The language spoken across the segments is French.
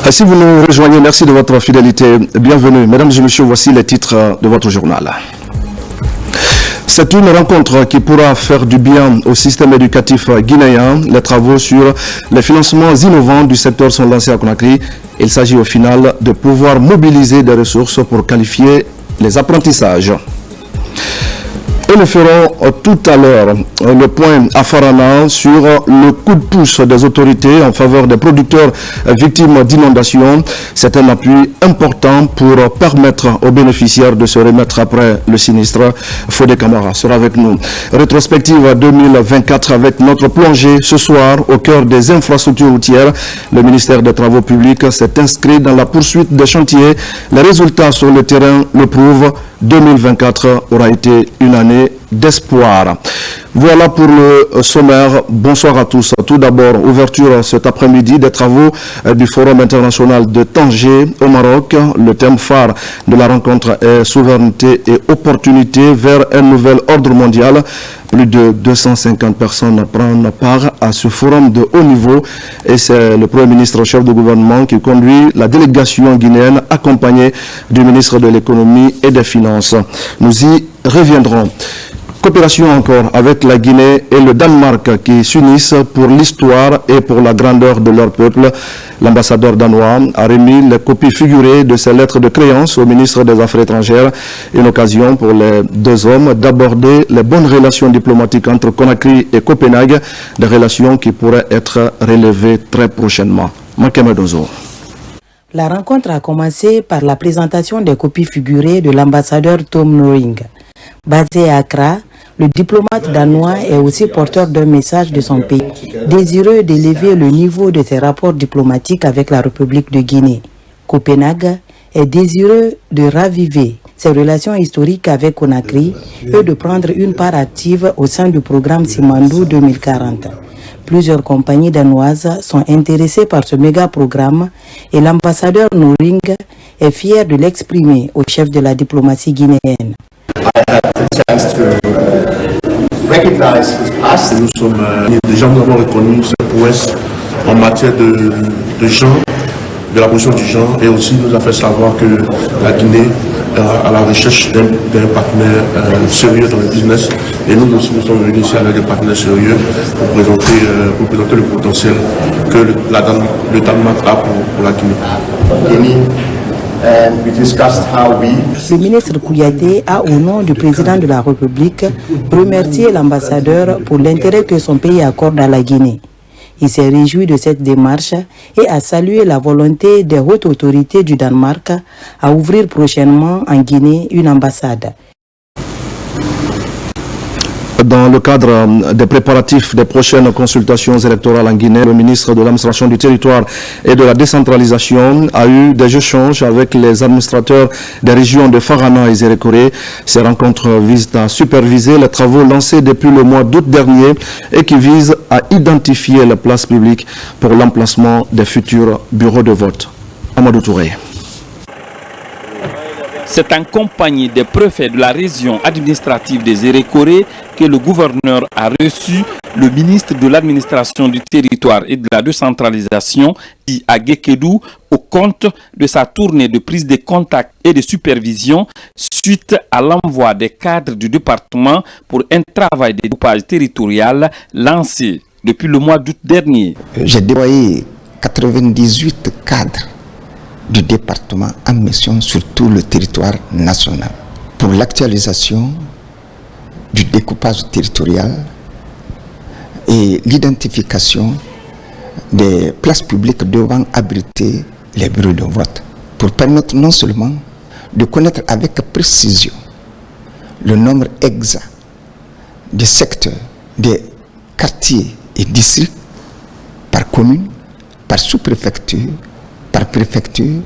Si vous nous rejoignez, merci de votre fidélité. Bienvenue. Mesdames et messieurs, voici les titres de votre journal. C'est une rencontre qui pourra faire du bien au système éducatif guinéen. Les travaux sur les financements innovants du secteur sont lancés à Conakry. Il s'agit au final de pouvoir mobiliser des ressources pour qualifier les apprentissages. Et nous ferons tout à l'heure le point à Farana sur le coup de pouce des autorités en faveur des producteurs victimes d'inondations. C'est un appui important pour permettre aux bénéficiaires de se remettre après le sinistre. Fodé Camara sera avec nous. Rétrospective 2024 avec notre plongée ce soir au cœur des infrastructures routières. Le ministère des Travaux publics s'est inscrit dans la poursuite des chantiers. Les résultats sur le terrain le prouvent. 2024 aura été une année d'espoir. Voilà pour le sommaire. Bonsoir à tous. Tout d'abord, ouverture cet après-midi des travaux du Forum international de Tanger au Maroc. Le thème phare de la rencontre est souveraineté et opportunité vers un nouvel ordre mondial. Plus de 250 personnes prennent part à ce forum de haut niveau et c'est le Premier ministre chef de gouvernement qui conduit la délégation guinéenne accompagnée du ministre de l'économie et des finances. Nous y reviendrons. Coopération encore avec la Guinée et le Danemark qui s'unissent pour l'histoire et pour la grandeur de leur peuple. L'ambassadeur danois a remis les copies figurées de ses lettres de créance au ministre des Affaires étrangères. Une occasion pour les deux hommes d'aborder les bonnes relations diplomatiques entre Conakry et Copenhague, des relations qui pourraient être relevées très prochainement. Makemedozo. La rencontre a commencé par la présentation des copies figurées de l'ambassadeur Tom Noring. Basé à Accra, le diplomate danois est aussi porteur d'un message de son pays, désireux d'élever le niveau de ses rapports diplomatiques avec la République de Guinée. Copenhague est désireux de raviver ses relations historiques avec Conakry et de prendre une part active au sein du programme Simandou 2040. Plusieurs compagnies danoises sont intéressées par ce méga-programme et l'ambassadeur Noring est fier de l'exprimer au chef de la diplomatie guinéenne. Nous sommes déjà nous avons reconnu cette prouesse en matière de genre, de la position du genre, et aussi nous a fait savoir que la Guinée est à la recherche d'un partenaire sérieux dans le business, et nous aussi nous sommes venus ici avec des partenaires sérieux pour présenter le potentiel que le Danemark a pour la Guinée. Le ministre Kouyaté a, au nom du président de la République, remercié l'ambassadeur pour l'intérêt que son pays accorde à la Guinée. Il s'est réjoui de cette démarche et a salué la volonté des hautes autorités du Danemark à ouvrir prochainement en Guinée une ambassade. Dans le cadre des préparatifs des prochaines consultations électorales en Guinée, le ministre de l'administration du territoire et de la décentralisation a eu des échanges avec les administrateurs des régions de Farana et Zérékoré. Ces rencontres visent à superviser les travaux lancés depuis le mois d'août dernier et qui visent à identifier les places publiques pour l'emplacement des futurs bureaux de vote. Amadou Touré. C'est en compagnie des préfets de la région administrative des Zérékoré que le gouverneur a reçu le ministre de l'administration du territoire et de la décentralisation, dit à Gekedou, au compte de sa tournée de prise de contact et de supervision suite à l'envoi des cadres du département pour un travail de découpage territorial lancé depuis le mois d'août dernier. J'ai déployé 98 cadres du département en mission sur tout le territoire national pour l'actualisation du découpage territorial et l'identification des places publiques devant abriter les bureaux de vote pour permettre non seulement de connaître avec précision le nombre exact des secteurs, des quartiers et districts par commune, par sous-préfecture, par préfecture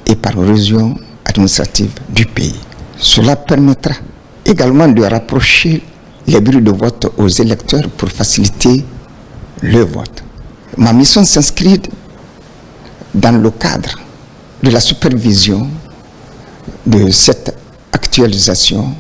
et par région administrative du pays. Cela permettra également de rapprocher les bureaux de vote aux électeurs pour faciliter le vote. Ma mission s'inscrit dans le cadre de la supervision de cette actualisation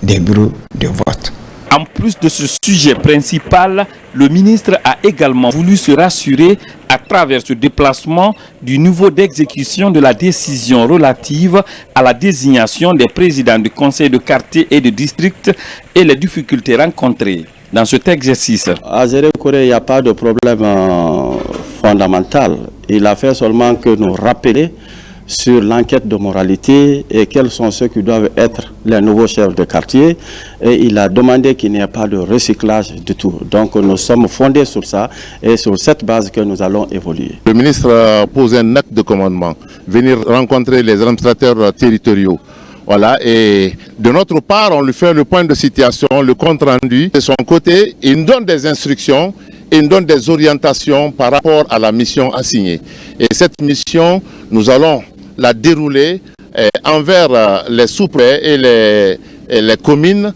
des bureaux de vote. En plus de ce sujet principal, le ministre a également voulu se rassurer à travers ce déplacement du niveau d'exécution de la décision relative à la désignation des présidents du conseil de quartier et de district et les difficultés rencontrées dans cet exercice. À Zérekoré, il n'y a pas de problème fondamental. Il a fait seulement que nous rappeler sur l'enquête de moralité et quels sont ceux qui doivent être les nouveaux chefs de quartier. Et il a demandé qu'il n'y ait pas de recyclage du tout. Donc nous sommes fondés sur ça et sur cette base que nous allons évoluer. Le ministre a posé un acte de commandement, venir rencontrer les administrateurs territoriaux. Voilà, et de notre part, on lui fait le point de situation, le compte rendu. De son côté, il nous donne des instructions, il nous donne des orientations par rapport à la mission assignée. Et cette mission, nous allons la dérouler envers les sous-préfets et les communes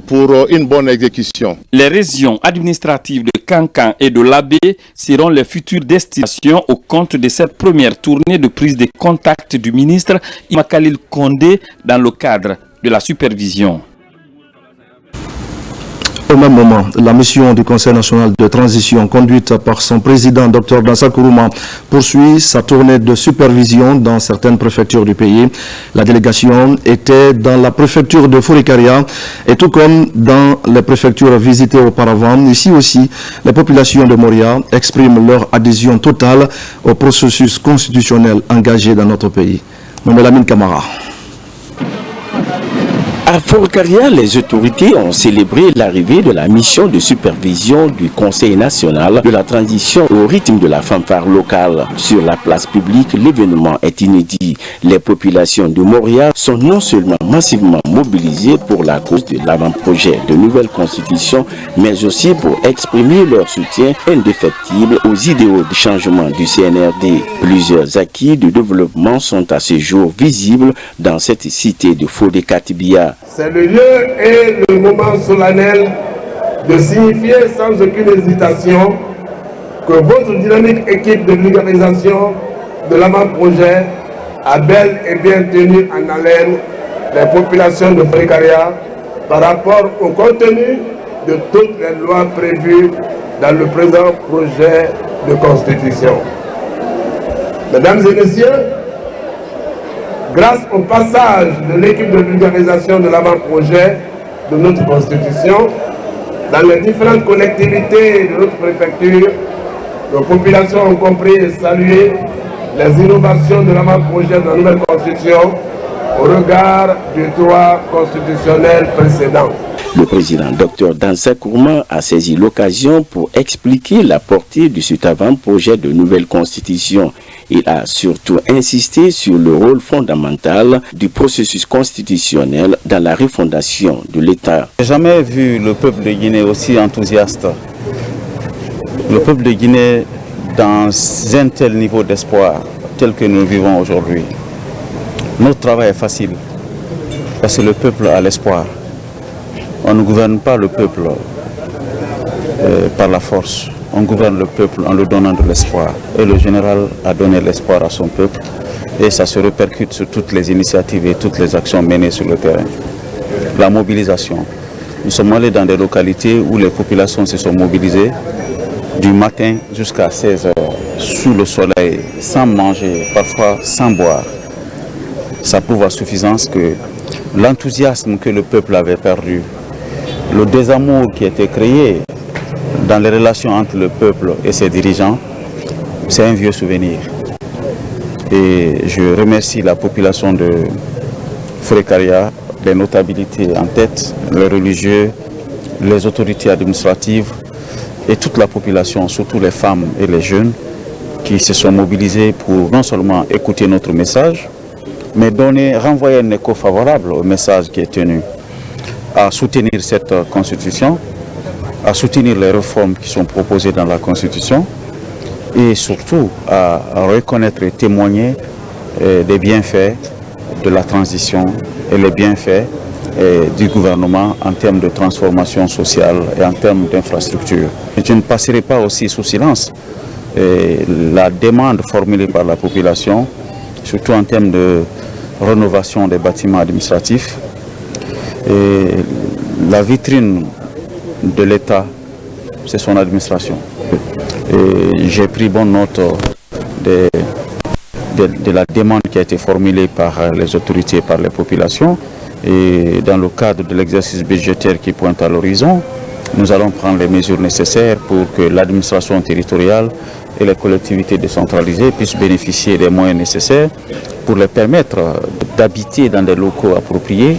pour une bonne exécution. Les régions administratives de Kankan et de Labé seront les futures destinations au compte de cette première tournée de prise de contact du ministre Imakalil Kondé dans le cadre de la supervision. Au même moment, la mission du Conseil national de transition conduite par son président, Dr Dansa Kourouma, poursuit sa tournée de supervision dans certaines préfectures du pays. La délégation était dans la préfecture de Fourikaria et tout comme dans les préfectures visitées auparavant, ici aussi, les populations de Moria expriment leur adhésion totale au processus constitutionnel engagé dans notre pays. Mamelamine Kamara. À Fourikaria, les autorités ont célébré l'arrivée de la mission de supervision du Conseil national de la transition au rythme de la fanfare locale. Sur la place publique, l'événement est inédit. Les populations de Moria sont non seulement massivement mobilisées pour la cause de l'avant-projet de nouvelle constitution, mais aussi pour exprimer leur soutien indéfectible aux idéaux de changement du CNRD. Plusieurs acquis de développement sont à ce jour visibles dans cette cité de Fodé-Katibia. C'est le lieu et le moment solennel de signifier sans aucune hésitation que votre dynamique équipe de vulgarisation de l'avant-projet a bel et bien tenu en haleine les populations de Fourikaria par rapport au contenu de toutes les lois prévues dans le présent projet de constitution. Mesdames et messieurs, grâce au passage de l'équipe de vulgarisation de l'avant-projet de notre Constitution, dans les différentes collectivités de notre préfecture, nos populations ont compris et salué les innovations de l'avant-projet de la nouvelle Constitution au regard du droit constitutionnel précédent. Le président Dr Dansa Kourouma a saisi l'occasion pour expliquer la portée de cet avant-projet de nouvelle constitution. Il a surtout insisté sur le rôle fondamental du processus constitutionnel dans la refondation de l'État. Je n'ai jamais vu le peuple de Guinée aussi enthousiaste. Le peuple de Guinée dans un tel niveau d'espoir tel que nous vivons aujourd'hui. Notre travail est facile parce que le peuple a l'espoir. On ne gouverne pas le peuple par la force. On gouverne le peuple en lui donnant de l'espoir. Et le général a donné l'espoir à son peuple. Et ça se répercute sur toutes les initiatives et toutes les actions menées sur le terrain. La mobilisation. Nous sommes allés dans des localités où les populations se sont mobilisées du matin jusqu'à 16 h, sous le soleil, sans manger, parfois sans boire. Ça prouve à suffisance que l'enthousiasme que le peuple avait perdu, le désamour qui était créé dans les relations entre le peuple et ses dirigeants, c'est un vieux souvenir. Et je remercie la population de Fourikaria, les notabilités en tête, les religieux, les autorités administratives et toute la population, surtout les femmes et les jeunes, qui se sont mobilisés pour non seulement écouter notre message, mais renvoyer un écho favorable au message qui est tenu, à soutenir cette constitution, à soutenir les réformes qui sont proposées dans la constitution et surtout à reconnaître et témoigner des bienfaits de la transition et les bienfaits du gouvernement en termes de transformation sociale et en termes d'infrastructure. Je ne passerai pas aussi sous silence la demande formulée par la population, surtout en termes de rénovation des bâtiments administratifs. Et la vitrine de l'État, c'est son administration. Et j'ai pris bonne note de la demande qui a été formulée par les autorités et par les populations. Et dans le cadre de l'exercice budgétaire qui pointe à l'horizon, nous allons prendre les mesures nécessaires pour que l'administration territoriale et les collectivités décentralisées puissent bénéficier des moyens nécessaires pour les permettre d'habiter dans des locaux appropriés,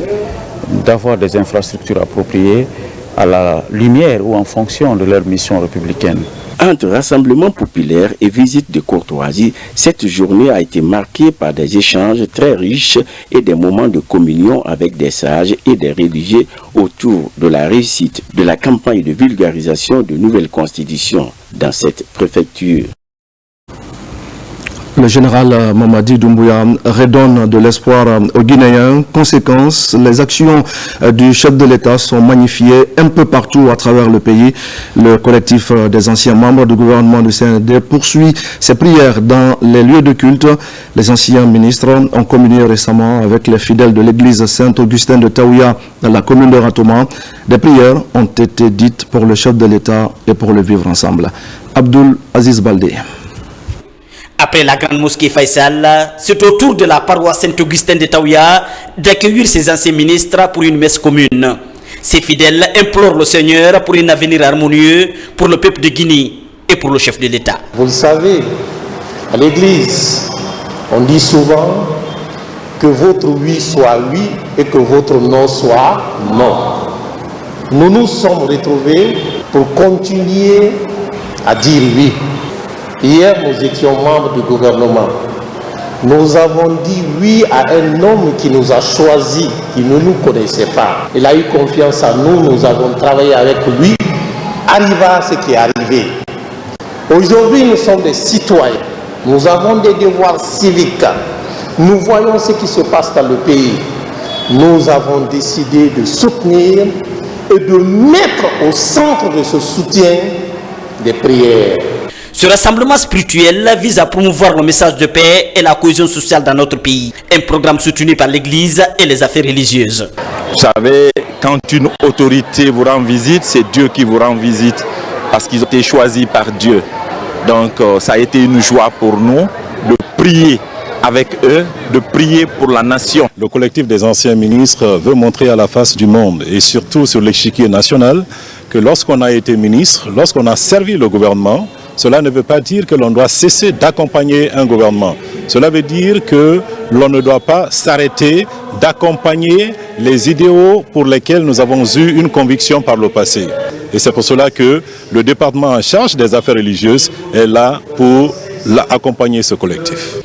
d'avoir des infrastructures appropriées à la lumière ou en fonction de leur mission républicaine. Entre rassemblements populaires et visites de courtoisie, cette journée a été marquée par des échanges très riches et des moments de communion avec des sages et des religieux autour de la réussite de la campagne de vulgarisation de nouvelles constitutions dans cette préfecture. Le général Mamadi Doumbouya redonne de l'espoir aux Guinéens. Conséquence, les actions du chef de l'État sont magnifiées un peu partout à travers le pays. Le collectif des anciens membres du gouvernement du CND poursuit ses prières dans les lieux de culte. Les anciens ministres ont communié récemment avec les fidèles de l'église Saint-Augustin de Taouya dans la commune de Ratoma. Des prières ont été dites pour le chef de l'État et pour le vivre ensemble. Abdul Aziz Baldé. Après la grande mosquée Faisal, c'est au tour de la paroisse Saint-Augustin de Taouya d'accueillir ses anciens ministres pour une messe commune. Ces fidèles implorent le Seigneur pour un avenir harmonieux pour le peuple de Guinée et pour le chef de l'État. Vous le savez, à l'église, on dit souvent que votre oui soit oui et que votre non soit non. Nous nous sommes retrouvés pour continuer à dire oui. Hier, nous étions membres du gouvernement. Nous avons dit oui à un homme qui nous a choisis, qui ne nous connaissait pas. Il a eu confiance en nous, nous avons travaillé avec lui, arriva à ce qui est arrivé. Aujourd'hui, nous sommes des citoyens. Nous avons des devoirs civiques. Nous voyons ce qui se passe dans le pays. Nous avons décidé de soutenir et de mettre au centre de ce soutien des prières. Ce rassemblement spirituel vise à promouvoir le message de paix et la cohésion sociale dans notre pays. Un programme soutenu par l'Église et les affaires religieuses. Vous savez, quand une autorité vous rend visite, c'est Dieu qui vous rend visite parce qu'ils ont été choisis par Dieu. Donc ça a été une joie pour nous de prier avec eux, de prier pour la nation. Le collectif des anciens ministres veut montrer à la face du monde et surtout sur l'échiquier national que lorsqu'on a été ministre, lorsqu'on a servi le gouvernement, cela ne veut pas dire que l'on doit cesser d'accompagner un gouvernement. Cela veut dire que l'on ne doit pas s'arrêter d'accompagner les idéaux pour lesquels nous avons eu une conviction par le passé. Et c'est pour cela que le département en charge des affaires religieuses est là pour accompagner ce collectif.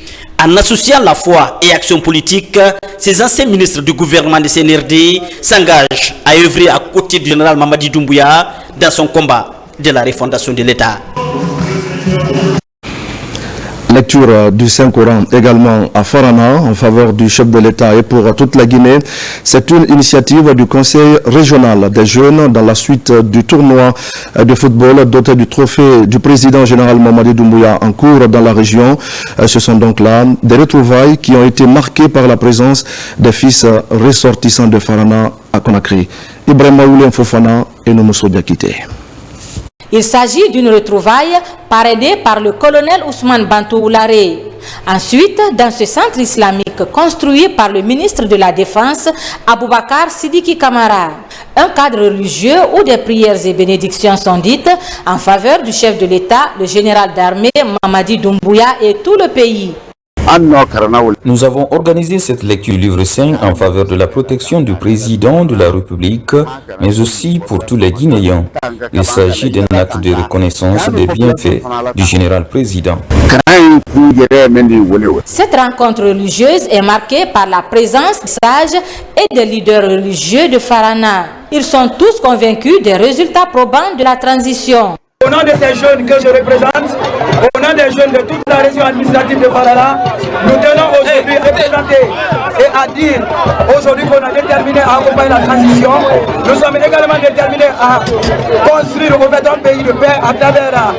En associant la foi et action politique, ces anciens ministres du gouvernement du CNRD s'engagent à œuvrer à côté du général Mamadi Doumbouya dans son combat de la refondation de l'État. Lecture du Saint-Coran également à Farana en faveur du chef de l'État et pour toute la Guinée. C'est une initiative du Conseil régional des jeunes dans la suite du tournoi de football doté du trophée du président général Mamadi Doumbouya en cours dans la région. Ce sont donc là des retrouvailles qui ont été marquées par la présence des fils ressortissants de Farana à Conakry. Ibrahim Maoulé Fofana et Noumousso Diakité. Il s'agit d'une retrouvaille parrainée par le colonel Ousmane Bantou Oularé. Ensuite, dans ce centre islamique construit par le ministre de la Défense, Aboubakar Sidiki Kamara, un cadre religieux où des prières et bénédictions sont dites en faveur du chef de l'État, le général d'armée Mamadi Doumbouya et tout le pays. Nous avons organisé cette lecture du livre saint en faveur de la protection du président de la République, mais aussi pour tous les Guinéens. Il s'agit d'un acte de reconnaissance des bienfaits du général président. Cette rencontre religieuse est marquée par la présence des sages et des leaders religieux de Farana. Ils sont tous convaincus des résultats probants de la transition. Au nom de ces jeunes que je représente, au nom des jeunes de toute la région administrative de Farana, nous tenons aujourd'hui à présenter et à dire aujourd'hui qu'on a déterminé à accompagner la transition. Nous sommes également déterminés à construire au fait un pays de paix à travers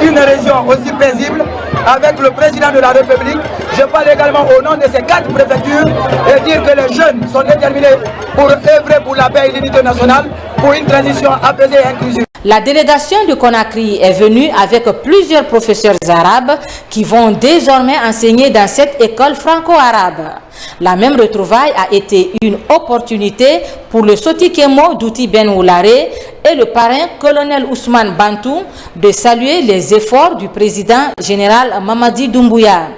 une région aussi paisible avec le président de la République. Je parle également au nom de ces 4 préfectures et dire que les jeunes sont déterminés pour œuvrer pour la paix et l'unité nationale, pour une transition apaisée et inclusive. La délégation de Conakry est venue avec plusieurs professeurs arabes qui vont désormais enseigner dans cette école franco-arabe. La même retrouvaille a été une opportunité pour le Sotikemo Douti Ben Oulare et le parrain colonel Ousmane Bantou de saluer les efforts du président général Mamadi Doumbouya.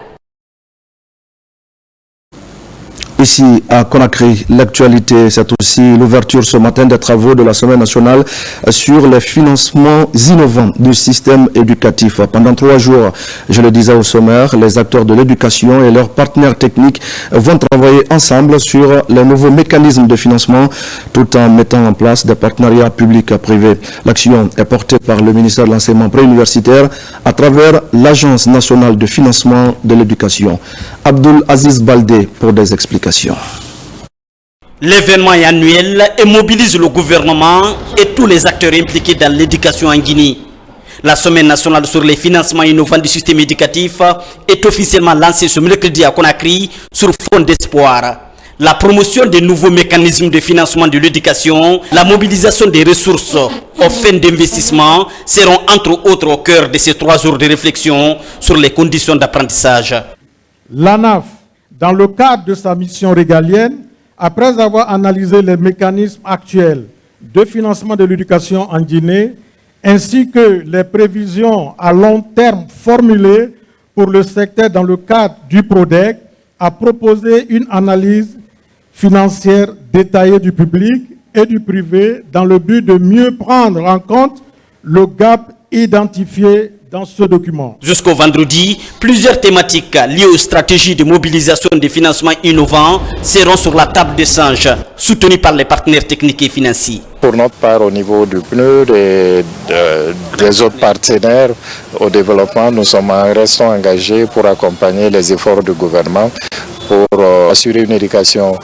Ici à Conakry, l'actualité, c'est aussi l'ouverture ce matin des travaux de la Semaine nationale sur les financements innovants du système éducatif. Pendant 3 jours, je le disais au sommaire, les acteurs de l'éducation et leurs partenaires techniques vont travailler ensemble sur les nouveaux mécanismes de financement tout en mettant en place des partenariats publics-privés. L'action est portée par le ministère de l'Enseignement préuniversitaire à travers l'Agence nationale de financement de l'éducation. Abdul Aziz Baldé pour des explications. L'événement est annuel et mobilise le gouvernement et tous les acteurs impliqués dans l'éducation en Guinée. La Semaine nationale sur les financements innovants du système éducatif est officiellement lancée ce mercredi à Conakry sur fond d'espoir. La promotion des nouveaux mécanismes de financement de l'éducation, la mobilisation des ressources aux fins d'investissement seront entre autres au cœur de ces 3 jours de réflexion sur les conditions d'apprentissage. L'ANAF, dans le cadre de sa mission régalienne, après avoir analysé les mécanismes actuels de financement de l'éducation en Guinée, ainsi que les prévisions à long terme formulées pour le secteur dans le cadre du PRODEC, a proposé une analyse financière détaillée du public et du privé dans le but de mieux prendre en compte le gap identifié dans ce document. Jusqu'au vendredi, plusieurs thématiques liées aux stratégies de mobilisation des financements innovants seront sur la table d'échange, soutenues par les partenaires techniques et financiers. Pour notre part, au niveau du PNUD et des autres partenaires au développement, nous restons engagés pour accompagner les efforts du gouvernement pour assurer une éducation,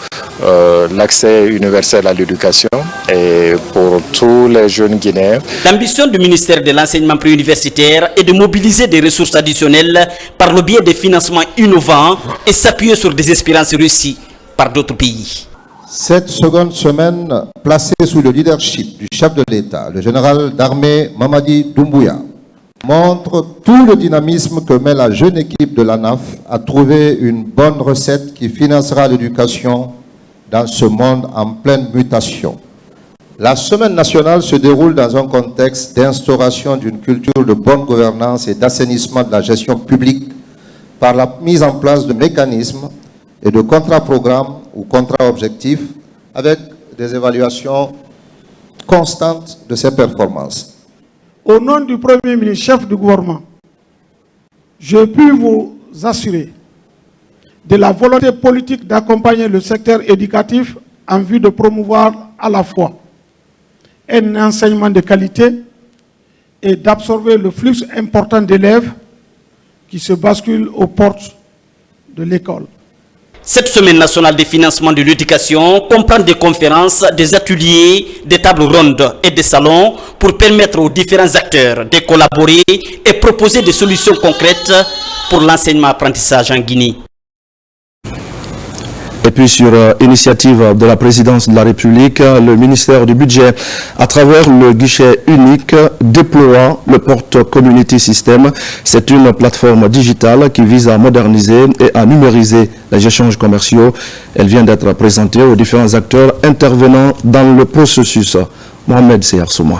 l'accès universel à l'éducation et pour tous les jeunes Guinéens. L'ambition du ministère de l'Enseignement préuniversitaire est de mobiliser des ressources additionnelles par le biais des financements innovants et s'appuyer sur des expériences réussies par d'autres pays. Cette seconde semaine, placée sous le leadership du chef de l'État, le général d'armée Mamadi Doumbouya, montre tout le dynamisme que met la jeune équipe de l'ANAF à trouver une bonne recette qui financera l'éducation dans ce monde en pleine mutation. La Semaine nationale se déroule dans un contexte d'instauration d'une culture de bonne gouvernance et d'assainissement de la gestion publique par la mise en place de mécanismes et de contrats-programmes ou contrats-objectifs avec des évaluations constantes de ces performances. Au nom du Premier ministre, chef du gouvernement, je puis vous assurer de la volonté politique d'accompagner le secteur éducatif en vue de promouvoir à la fois un enseignement de qualité et d'absorber le flux important d'élèves qui se basculent aux portes de l'école. Cette semaine nationale de financement de l'éducation comprend des conférences, des ateliers, des tables rondes et des salons pour permettre aux différents acteurs de collaborer et proposer des solutions concrètes pour l'enseignement-apprentissage en Guinée. Et puis sur initiative de la présidence de la République, le ministère du Budget, à travers le guichet unique, déploie le Porte Community System. C'est une plateforme digitale qui vise à moderniser et à numériser les échanges commerciaux. Elle vient d'être présentée aux différents acteurs intervenant dans le processus. Mohamed Seyar Souma.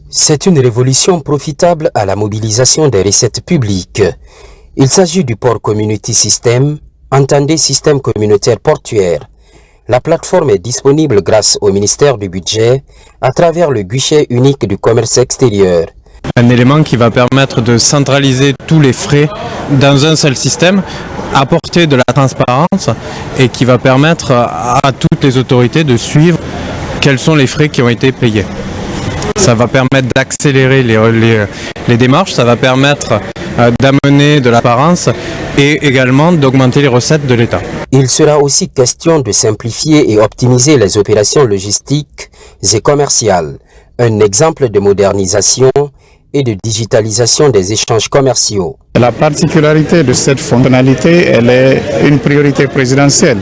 C'est une révolution profitable à la mobilisation des recettes publiques. Il s'agit du Port Community System, entendez système communautaire portuaire. La plateforme est disponible grâce au ministère du Budget à travers le guichet unique du commerce extérieur. Un élément qui va permettre de centraliser tous les frais dans un seul système, apporter de la transparence et qui va permettre à toutes les autorités de suivre quels sont les frais qui ont été payés. Ça va permettre d'accélérer les démarches, ça va permettre d'amener de l'apparence et également d'augmenter les recettes de l'État. Il sera aussi question de simplifier et optimiser les opérations logistiques et commerciales. Un exemple de modernisation et de digitalisation des échanges commerciaux. La particularité de cette fonctionnalité, elle est une priorité présidentielle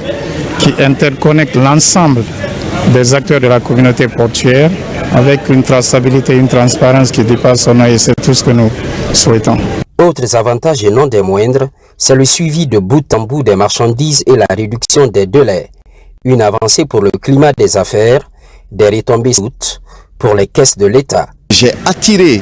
qui interconnecte l'ensemble des acteurs de la communauté portuaire avec une traçabilité, une transparence qui dépasse son œil. C'est tout ce que nous souhaitons. Autres avantages et non des moindres, c'est le suivi de bout en bout des marchandises et la réduction des délais. Une avancée pour le climat des affaires, des retombées pour les caisses de l'État. J'ai attiré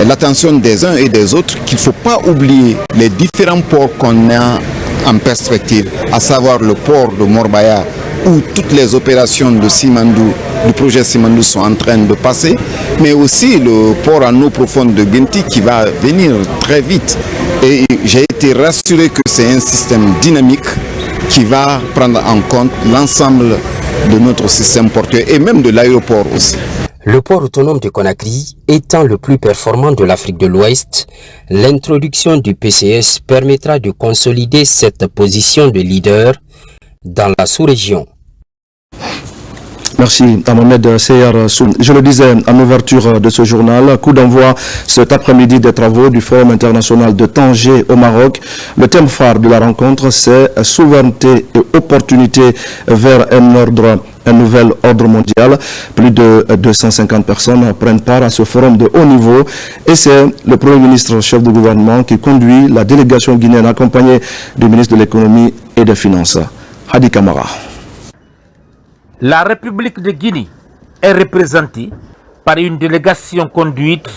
l'attention des uns et des autres qu'il ne faut pas oublier les différents ports qu'on a en perspective, à savoir le port de Morbaya, où toutes les opérations de Simandou, du projet Simandou sont en train de passer, mais aussi le port en eau profonde de Genti qui va venir très vite. Et j'ai été rassuré que c'est un système dynamique qui va prendre en compte l'ensemble de notre système portuaire et même de l'aéroport aussi. Le port autonome de Conakry étant le plus performant de l'Afrique de l'Ouest, l'introduction du PCS permettra de consolider cette position de leader dans la sous-région. Merci à Mohamed Seyar Soum. Je le disais en ouverture de ce journal, coup d'envoi cet après-midi des travaux du Forum international de Tanger au Maroc. Le thème phare de la rencontre, c'est souveraineté et opportunité vers un nouvel ordre mondial. Plus de 250 personnes prennent part à ce forum de haut niveau et c'est le Premier ministre, chef de gouvernement, qui conduit la délégation guinéenne accompagnée du ministre de l'économie et des finances, Hadi Kamara. La République de Guinée est représentée par une délégation conduite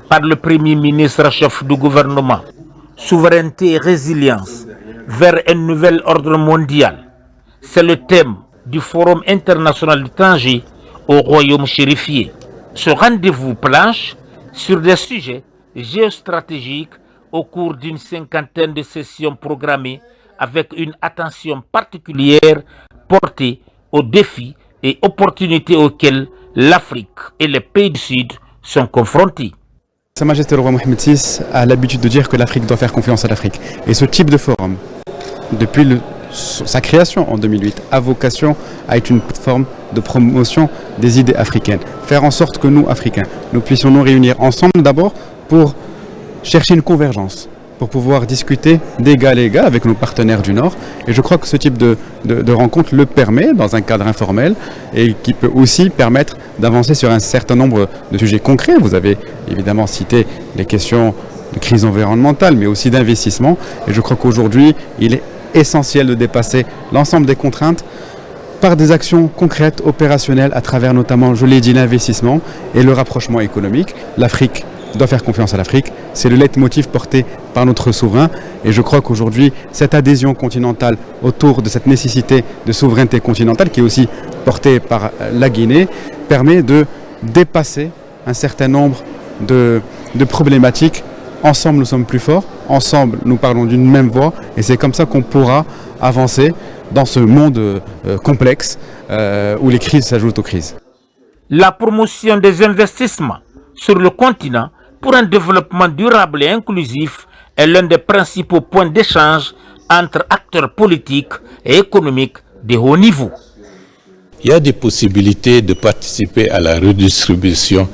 par le Premier ministre chef du gouvernement. Souveraineté et résilience vers un nouvel ordre mondial. C'est le thème du Forum international de Tanger au royaume chérifié. Ce rendez-vous planche sur des sujets géostratégiques au cours d'une 50aine de sessions programmées avec une attention particulière portée aux défis et opportunités auxquels l'Afrique et les pays du Sud sont confrontés. Sa Majesté le roi Mohamed VI a l'habitude de dire que l'Afrique doit faire confiance à l'Afrique. Et ce type de forum, depuis sa création en 2008, a vocation à être une plateforme de promotion des idées africaines. Faire en sorte que nous, Africains, nous puissions nous réunir ensemble d'abord pour chercher une convergence, pour pouvoir discuter d'égal à égal avec nos partenaires du Nord. Et je crois que ce type de rencontre le permet dans un cadre informel et qui peut aussi permettre d'avancer sur un certain nombre de sujets concrets. Vous avez évidemment cité les questions de crise environnementale, mais aussi d'investissement. Et je crois qu'aujourd'hui, il est essentiel de dépasser l'ensemble des contraintes par des actions concrètes, opérationnelles, à travers notamment, je l'ai dit, l'investissement et le rapprochement économique. L'Afrique doit faire confiance à l'Afrique. C'est le leitmotiv porté par notre souverain. Et je crois qu'aujourd'hui, cette adhésion continentale autour de cette nécessité de souveraineté continentale, qui est aussi portée par la Guinée, permet de dépasser un certain nombre de problématiques. Ensemble, nous sommes plus forts. Ensemble, nous parlons d'une même voix. Et c'est comme ça qu'on pourra avancer dans ce monde complexe où les crises s'ajoutent aux crises. La promotion des investissements sur le continent pour un développement durable et inclusif est l'un des principaux points d'échange entre acteurs politiques et économiques de haut niveau. Il y a des possibilités de participer à la redistribution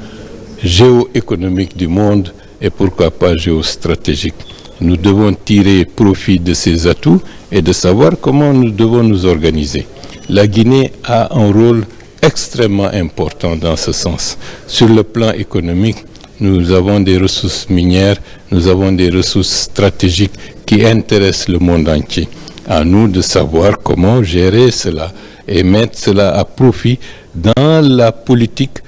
géoéconomique du monde et pourquoi pas géostratégique. Nous devons tirer profit de ces atouts et de savoir comment nous devons nous organiser. La Guinée a un rôle extrêmement important dans ce sens. Sur le plan économique, nous avons des ressources minières, nous avons des ressources stratégiques qui intéressent le monde entier. À nous de savoir comment gérer cela et mettre cela à profit dans la politique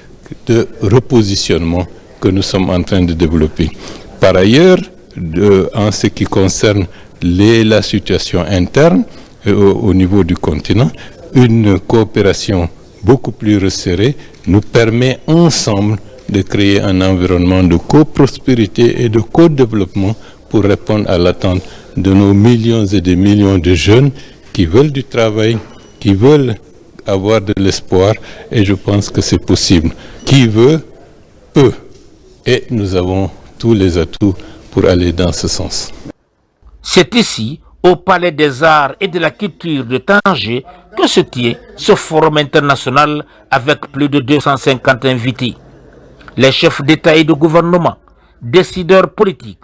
de repositionnement que nous sommes en train de développer. Par ailleurs, en ce qui concerne la situation interne au niveau du continent, une coopération beaucoup plus resserrée nous permet ensemble de créer un environnement de coprospérité et de co-développement pour répondre à l'attente de nos millions et des millions de jeunes qui veulent du travail, qui veulent avoir de l'espoir, et je pense que c'est possible. Qui veut, peut. Et nous avons tous les atouts pour aller dans ce sens. C'est ici, au Palais des Arts et de la Culture de Tanger, que se tient ce forum international avec plus de 250 invités. Les chefs d'État et de gouvernement, décideurs politiques,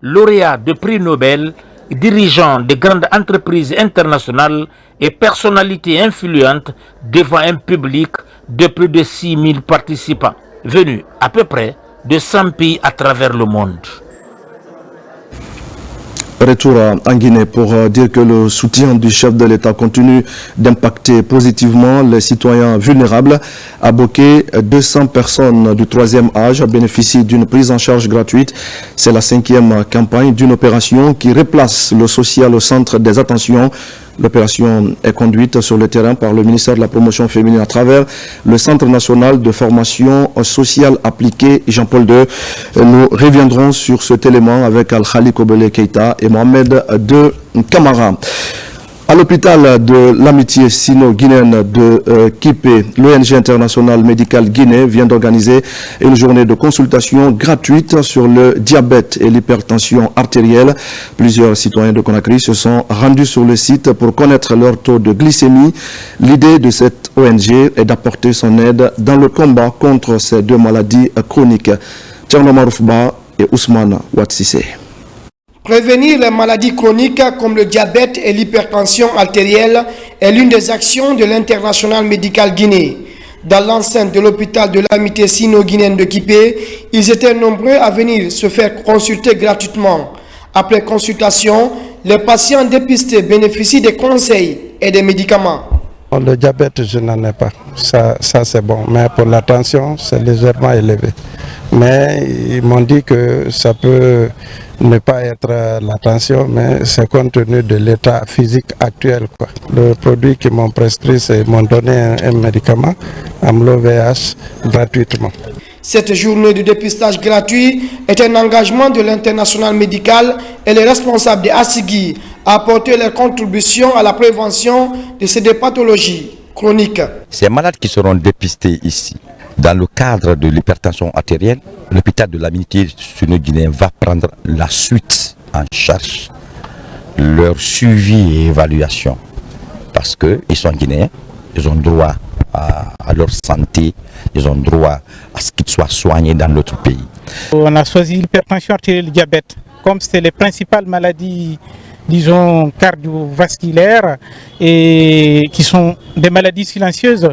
lauréats de prix Nobel dirigeants de grandes entreprises internationales et personnalités influentes devant un public de plus de 6 000 participants, venus à peu près de 100 pays à travers le monde. Retour en Guinée pour dire que le soutien du chef de l'État continue d'impacter positivement les citoyens vulnérables. À Boké, 200 personnes du 3e âge bénéficient d'une prise en charge gratuite. C'est la 5e campagne d'une opération qui replace le social au centre des attentions. L'opération est conduite sur le terrain par le ministère de la Promotion féminine à travers le Centre national de formation sociale appliquée Jean-Paul II. Nous reviendrons sur cet élément avec Al-Khali Kobele Keita et Mohamed de Camara. À l'hôpital de l'amitié sino-guinéenne de Kipé, l'ONG internationale médicale Guinée vient d'organiser une journée de consultation gratuite sur le diabète et l'hypertension artérielle. Plusieurs citoyens de Conakry se sont rendus sur le site pour connaître leur taux de glycémie. L'idée de cette ONG est d'apporter son aide dans le combat contre ces deux maladies chroniques. Tcherno Maroufba et Ousmane Ouatsissé. Prévenir les maladies chroniques comme le diabète et l'hypertension artérielle est l'une des actions de l'International Médical Guinée. Dans l'enceinte de l'hôpital de l'amitié sino-guinéenne de Kipé, ils étaient nombreux à venir se faire consulter gratuitement. Après consultation, les patients dépistés bénéficient des conseils et des médicaments. Le diabète, je n'en ai pas. Ça c'est bon. Mais pour la tension, c'est légèrement élevé. Mais ils m'ont dit que ça peut ne pas être la tension, mais c'est compte tenu de l'état physique actuel, quoi. Le produit qu'ils m'ont prescrit, c'est qu'ils m'ont donné un médicament, Amlo VH, gratuitement. Cette journée de dépistage gratuit est un engagement de l'International Médical et les responsables de ASIGI à apporter leur contribution à la prévention de ces deux pathologies chroniques. Ces malades qui seront dépistés ici, dans le cadre de l'hypertension artérielle, l'hôpital de l'amitié sino-guinéen va prendre la suite en charge, leur suivi et évaluation. Parce qu'ils sont guinéens, ils ont droit à leur santé, ils ont droit à ce qu'ils soient soignés dans notre pays. On a choisi l'hypertension artérielle et le diabète, comme c'est les principales maladies, disons, cardiovasculaires et qui sont des maladies silencieuses.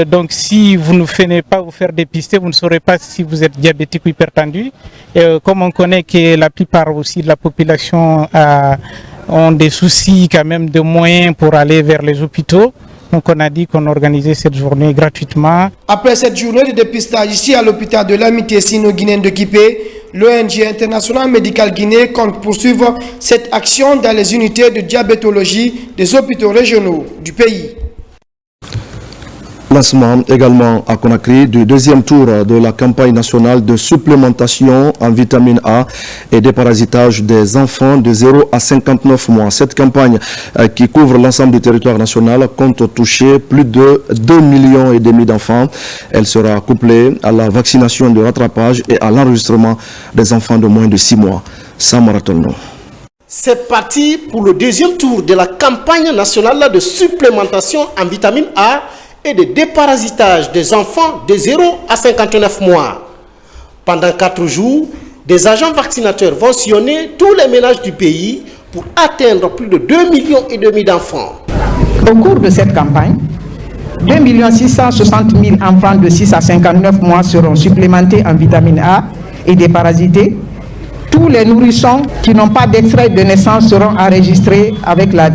Donc si vous ne venez pas vous faire dépister, vous ne saurez pas si vous êtes diabétique ou hypertendu. Comme on connaît que la plupart aussi de la population ont des soucis quand même de moyens pour aller vers les hôpitaux, donc on a dit qu'on organisait cette journée gratuitement. Après cette journée de dépistage ici à l'hôpital de l'amitié sino-guinéenne de Kipé, l'ONG International Médical Guinée compte poursuivre cette action dans les unités de diabétologie des hôpitaux régionaux du pays. Lancement également à Conakry du deuxième tour de la campagne nationale de supplémentation en vitamine A et déparasitage des enfants de 0 à 59 mois. Cette campagne qui couvre l'ensemble du territoire national compte toucher plus de 2,5 millions d'enfants. Elle sera couplée à la vaccination de rattrapage et à l'enregistrement des enfants de moins de 6 mois. Samaratolno. C'est parti pour le deuxième tour de la campagne nationale de supplémentation en vitamine A et de déparasitage des enfants de 0 à 59 mois. Pendant 4 jours, des agents vaccinateurs vont sillonner tous les ménages du pays pour atteindre plus de 2,5 millions d'enfants. Au cours de cette campagne, 2 660 000 enfants de 6 à 59 mois seront supplémentés en vitamine A et déparasités. Tous les nourrissons qui n'ont pas d'extrait de naissance seront enregistrés avec la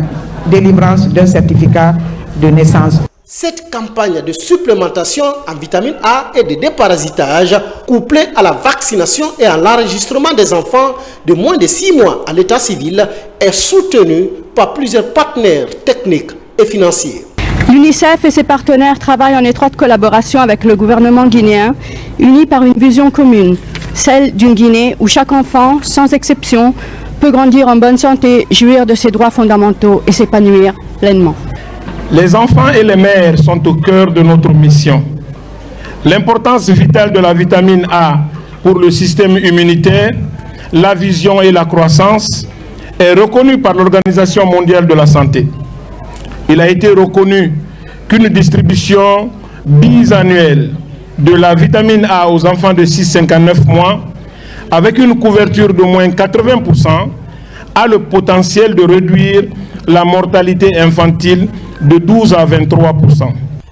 délivrance d'un certificat de naissance. Cette campagne de supplémentation en vitamine A et de déparasitage, couplée à la vaccination et à l'enregistrement des enfants de moins de 6 mois à l'état civil, est soutenue par plusieurs partenaires techniques et financiers. L'UNICEF et ses partenaires travaillent en étroite collaboration avec le gouvernement guinéen, unis par une vision commune, celle d'une Guinée où chaque enfant, sans exception, peut grandir en bonne santé, jouir de ses droits fondamentaux et s'épanouir pleinement. Les enfants et les mères sont au cœur de notre mission. L'importance vitale de la vitamine A pour le système immunitaire, la vision et la croissance est reconnue par l'Organisation mondiale de la santé. Il a été reconnu qu'une distribution bisannuelle de la vitamine A aux enfants de 6 à 59 mois, avec une couverture d'au moins 80%, a le potentiel de réduire la mortalité infantile de 12 à 23%.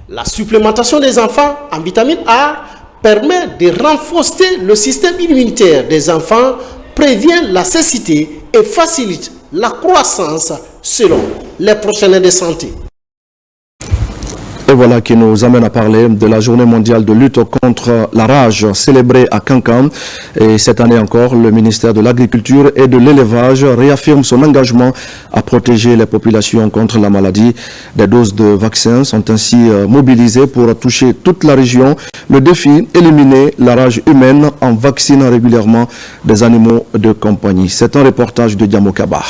La supplémentation des enfants en vitamine A permet de renforcer le système immunitaire des enfants, prévient la cécité et facilite la croissance selon les professionnels de santé. Et voilà qui nous amène à parler de la journée mondiale de lutte contre la rage célébrée à Kankan. Et cette année encore, le ministère de l'Agriculture et de l'Élevage réaffirme son engagement à protéger les populations contre la maladie. Des doses de vaccins sont ainsi mobilisées pour toucher toute la région. Le défi, éliminer la rage humaine en vaccinant régulièrement des animaux de compagnie. C'est un reportage de Diamokaba.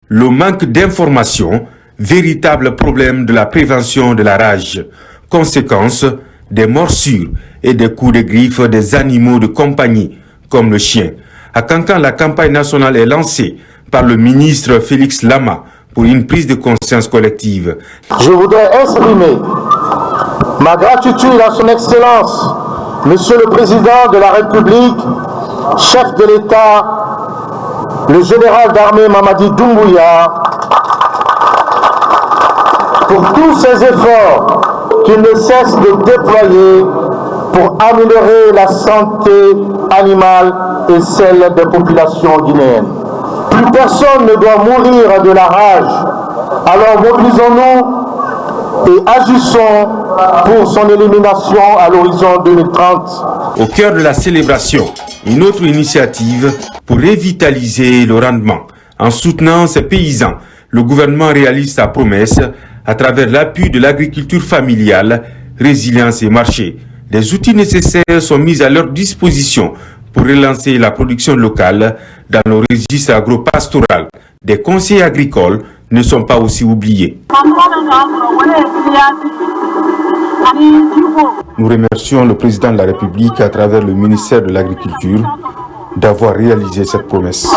Le manque d'informations, véritable problème de la prévention de la rage. Conséquence, des morsures et des coups de griffe des animaux de compagnie, comme le chien. À Kankan, la campagne nationale est lancée par le ministre Félix Lama pour une prise de conscience collective. Je voudrais exprimer ma gratitude à son Excellence, Monsieur le Président de la République, chef de l'État, le général d'armée Mamadi Doumbouya, pour tous ces efforts qu'il ne cesse de déployer pour améliorer la santé animale et celle des populations guinéennes. Plus personne ne doit mourir de la rage. Alors mobilisons-nous et agissons pour son élimination à l'horizon 2030. Au cœur de la célébration, une autre initiative pour revitaliser le rendement. En soutenant ces paysans, le gouvernement réalise sa promesse à travers l'appui de l'agriculture familiale, résilience et marché. Des outils nécessaires sont mis à leur disposition pour relancer la production locale dans le registre agro-pastoral. Des conseillers agricoles ne sont pas aussi oubliés. Nous remercions le président de la République à travers le ministère de l'Agriculture d'avoir réalisé cette promesse.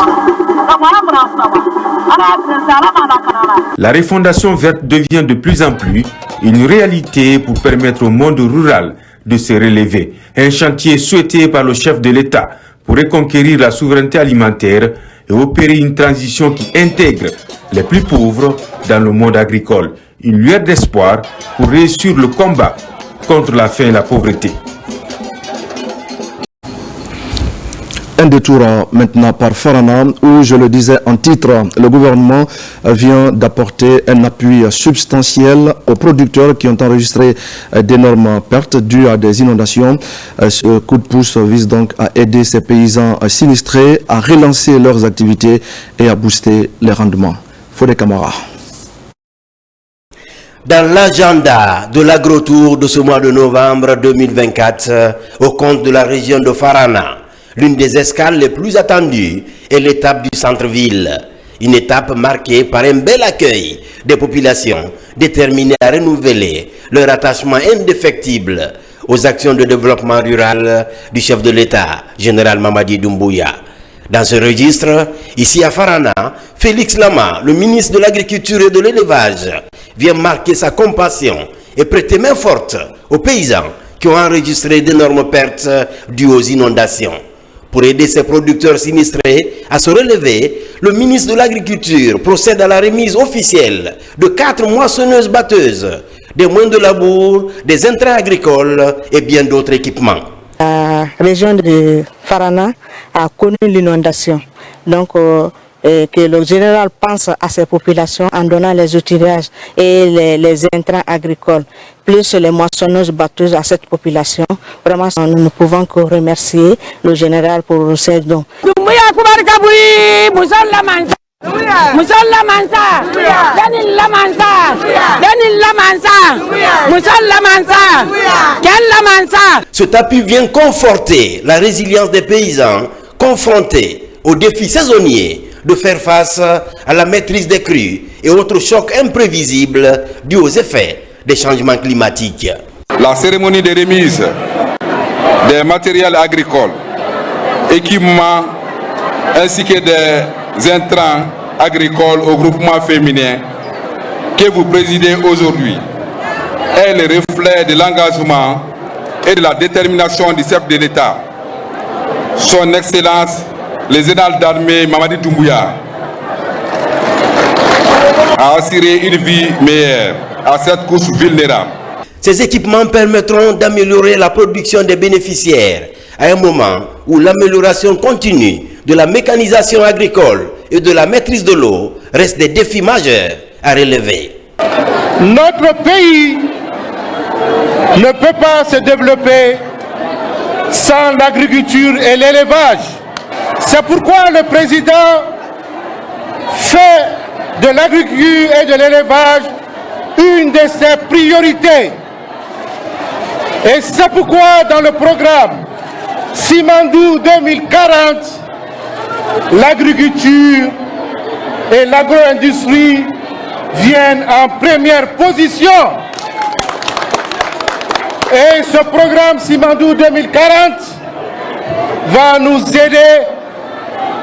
La refondation verte devient de plus en plus une réalité pour permettre au monde rural de se relever. Un chantier souhaité par le chef de l'État pour reconquérir la souveraineté alimentaire et opérer une transition qui intègre les plus pauvres dans le monde agricole. Une lueur d'espoir pour réussir le combat contre la faim et la pauvreté. Un détour maintenant par Farana, où, je le disais en titre, le gouvernement vient d'apporter un appui substantiel aux producteurs qui ont enregistré d'énormes pertes dues à des inondations. Ce coup de pouce vise donc à aider ces paysans sinistrés à relancer leurs activités et à booster les rendements. Fodé Camara. Dans l'agenda de l'agro-tour de ce mois de novembre 2024, au compte de la région de Farana, l'une des escales les plus attendues est l'étape du centre-ville. Une étape marquée par un bel accueil des populations déterminées à renouveler leur attachement indéfectible aux actions de développement rural du chef de l'État, général Mamadi Doumbouya. Dans ce registre, ici à Farana, Félix Lama, le ministre de l'Agriculture et de l'Élevage, vient marquer sa compassion et prêter main forte aux paysans qui ont enregistré d'énormes pertes dues aux inondations. Pour aider ces producteurs sinistrés à se relever, le ministre de l'Agriculture procède à la remise officielle de 4 moissonneuses batteuses, des moyens de labour, des intrants agricoles et bien d'autres équipements. La région de Farana a connu l'inondation. Donc, que le général pense à ces populations en donnant les outillages et les intrants agricoles, plus les moissonneuses batteuses à cette population. Vraiment, nous ne pouvons que remercier le général pour ces dons. Cet appui vient conforter la résilience des paysans confrontés aux défis saisonniers de faire face à la maîtrise des crues et autres chocs imprévisibles dus aux effets des changements climatiques. La cérémonie de remise des matériels agricoles, équipements ainsi que des intrants agricoles au groupement féminin que vous présidez aujourd'hui est le reflet de l'engagement et de la détermination du chef de l'État, son Excellence le général d'armée Mamadi Doumbouya, à assurer une vie meilleure à cette couche vulnérable. Ces équipements permettront d'améliorer la production des bénéficiaires à un moment où l'amélioration continue de la mécanisation agricole et de la maîtrise de l'eau reste des défis majeurs à relever. Notre pays ne peut pas se développer sans l'agriculture et l'élevage. C'est pourquoi le président fait de l'agriculture et de l'élevage une de ses priorités. Et c'est pourquoi dans le programme Simandou 2040, l'agriculture et l'agro-industrie viennent en première position. Et ce programme Simandou 2040 va nous aider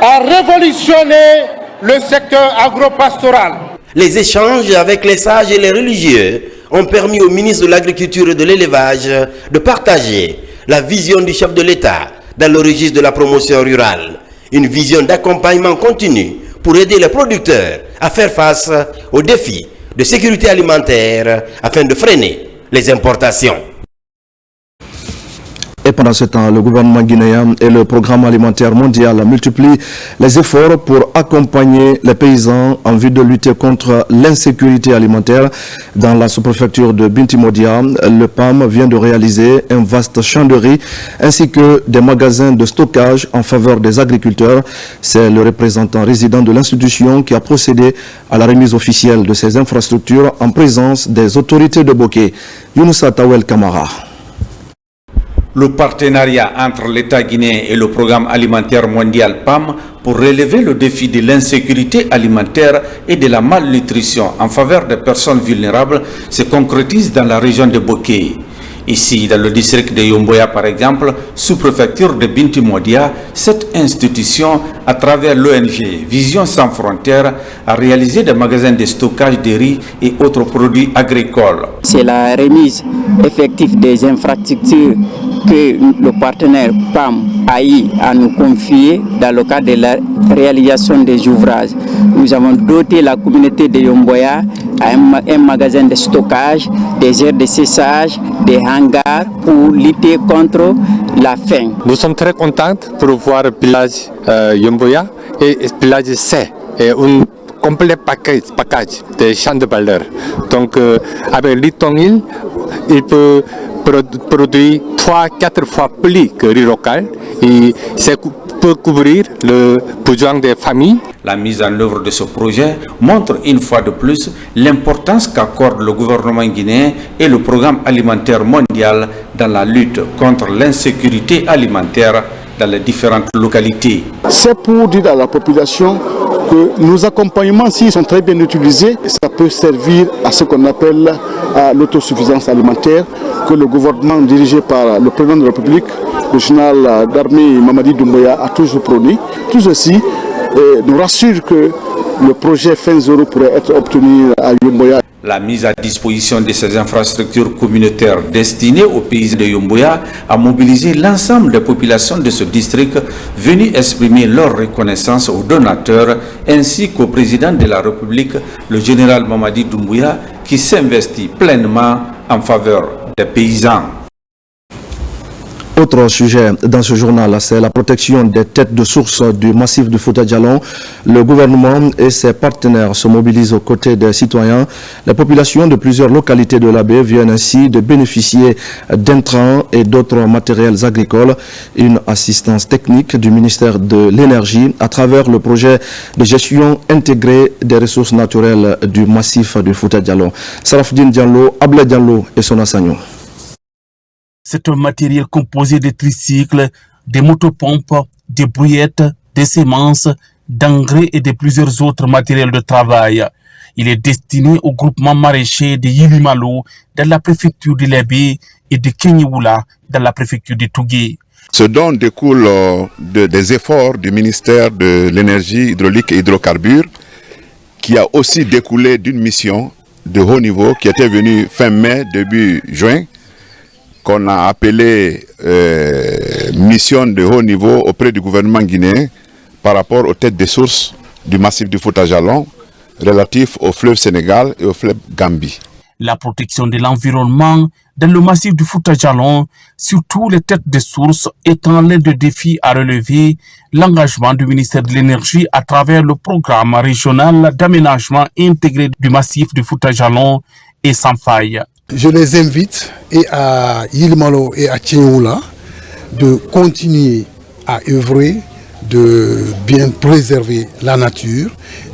à révolutionner le secteur agropastoral. Les échanges avec les sages et les religieux ont permis au ministre de l'Agriculture et de l'Élevage de partager la vision du chef de l'État dans le registre de la promotion rurale. Une vision d'accompagnement continu pour aider les producteurs à faire face aux défis de sécurité alimentaire afin de freiner les importations. Et pendant ce temps, le gouvernement guinéen et le programme alimentaire mondial multiplient les efforts pour accompagner les paysans en vue de lutter contre l'insécurité alimentaire. Dans la sous-préfecture de Bintimodia, le PAM vient de réaliser un vaste champ de riz ainsi que des magasins de stockage en faveur des agriculteurs. C'est le représentant résident de l'institution qui a procédé à la remise officielle de ces infrastructures en présence des autorités de Boké. Younoussa Tawel Kamara. Le partenariat entre l'État guinéen et le programme alimentaire mondial PAM pour relever le défi de l'insécurité alimentaire et de la malnutrition en faveur des personnes vulnérables se concrétise dans la région de Boké. Ici, dans le district de Yomboya, par exemple, sous-préfecture de Bintimodia, cette institution, à travers l'ONG Vision Sans Frontières, a réalisé des magasins de stockage de riz et autres produits agricoles. C'est la remise effective des infrastructures que le partenaire PAM a eu à nous confier dans le cadre de la réalisation des ouvrages. Nous avons doté la communauté de Yomboya à un magasin de stockage, des aires de séchage, des hangars pour lutter contre la faim. Nous sommes très contents pour voir le village Yomboya et le village C et un complet package de champs de valeur. Donc avec l'Itonil, il peut produire 3-4 fois plus que le riz local et c'est pour couvrir le besoin des familles. La mise en œuvre de ce projet montre une fois de plus l'importance qu'accorde le gouvernement guinéen et le programme alimentaire mondial dans la lutte contre l'insécurité alimentaire dans les différentes localités. C'est pour dire à la population que nos accompagnements, s'ils sont très bien utilisés, ça peut servir à ce qu'on appelle l'autosuffisance alimentaire que le gouvernement dirigé par le président de la République, le général d'armée Mamadi Doumbouya, a toujours prôné. Tout ceci nous rassure que le projet Fin Zéro pourrait être obtenu à Yomboya. La mise à disposition de ces infrastructures communautaires destinées aux paysans de Yomboya a mobilisé l'ensemble des populations de ce district venues exprimer leur reconnaissance aux donateurs ainsi qu'au président de la République, le général Mamadi Doumbouya, qui s'investit pleinement en faveur des paysans. Autre sujet dans ce journal, c'est la protection des têtes de source du massif du Fouta Djallon. Le gouvernement et ses partenaires se mobilisent aux côtés des citoyens. Les populations de plusieurs localités de la baie viennent ainsi de bénéficier d'intrants et d'autres matériels agricoles. Une assistance technique du ministère de l'Énergie à travers le projet de gestion intégrée des ressources naturelles du massif du Fouta Djallon. Sarafdine Diallo, Abla Diallo et son assaillant. C'est un matériel composé de tricycles, des motopompes, des brouillettes, des semences, d'engrais et de plusieurs autres matériels de travail. Il est destiné au groupement maraîcher de Yilimalo dans la préfecture de Lébé et de Kenyaoula dans la préfecture de Tougué. Ce don découle des efforts du ministère de l'Énergie hydraulique et hydrocarbures qui a aussi découlé d'une mission de haut niveau qui était venue fin mai, début juin, qu'on a appelé mission de haut niveau auprès du gouvernement guinéen par rapport aux têtes des sources du massif du Fouta Djallon, relatifs au fleuve Sénégal et au fleuve Gambie. La protection de l'environnement dans le massif du Fouta-Djallon, surtout les têtes de source, étant l'un des défis à relever, l'engagement du ministère de l'Énergie à travers le programme régional d'aménagement intégré du massif du Fouta-Djallon est sans faille. Je les invite et à Yilmalo et à Tchéoula de continuer à œuvrer, de bien préserver la nature,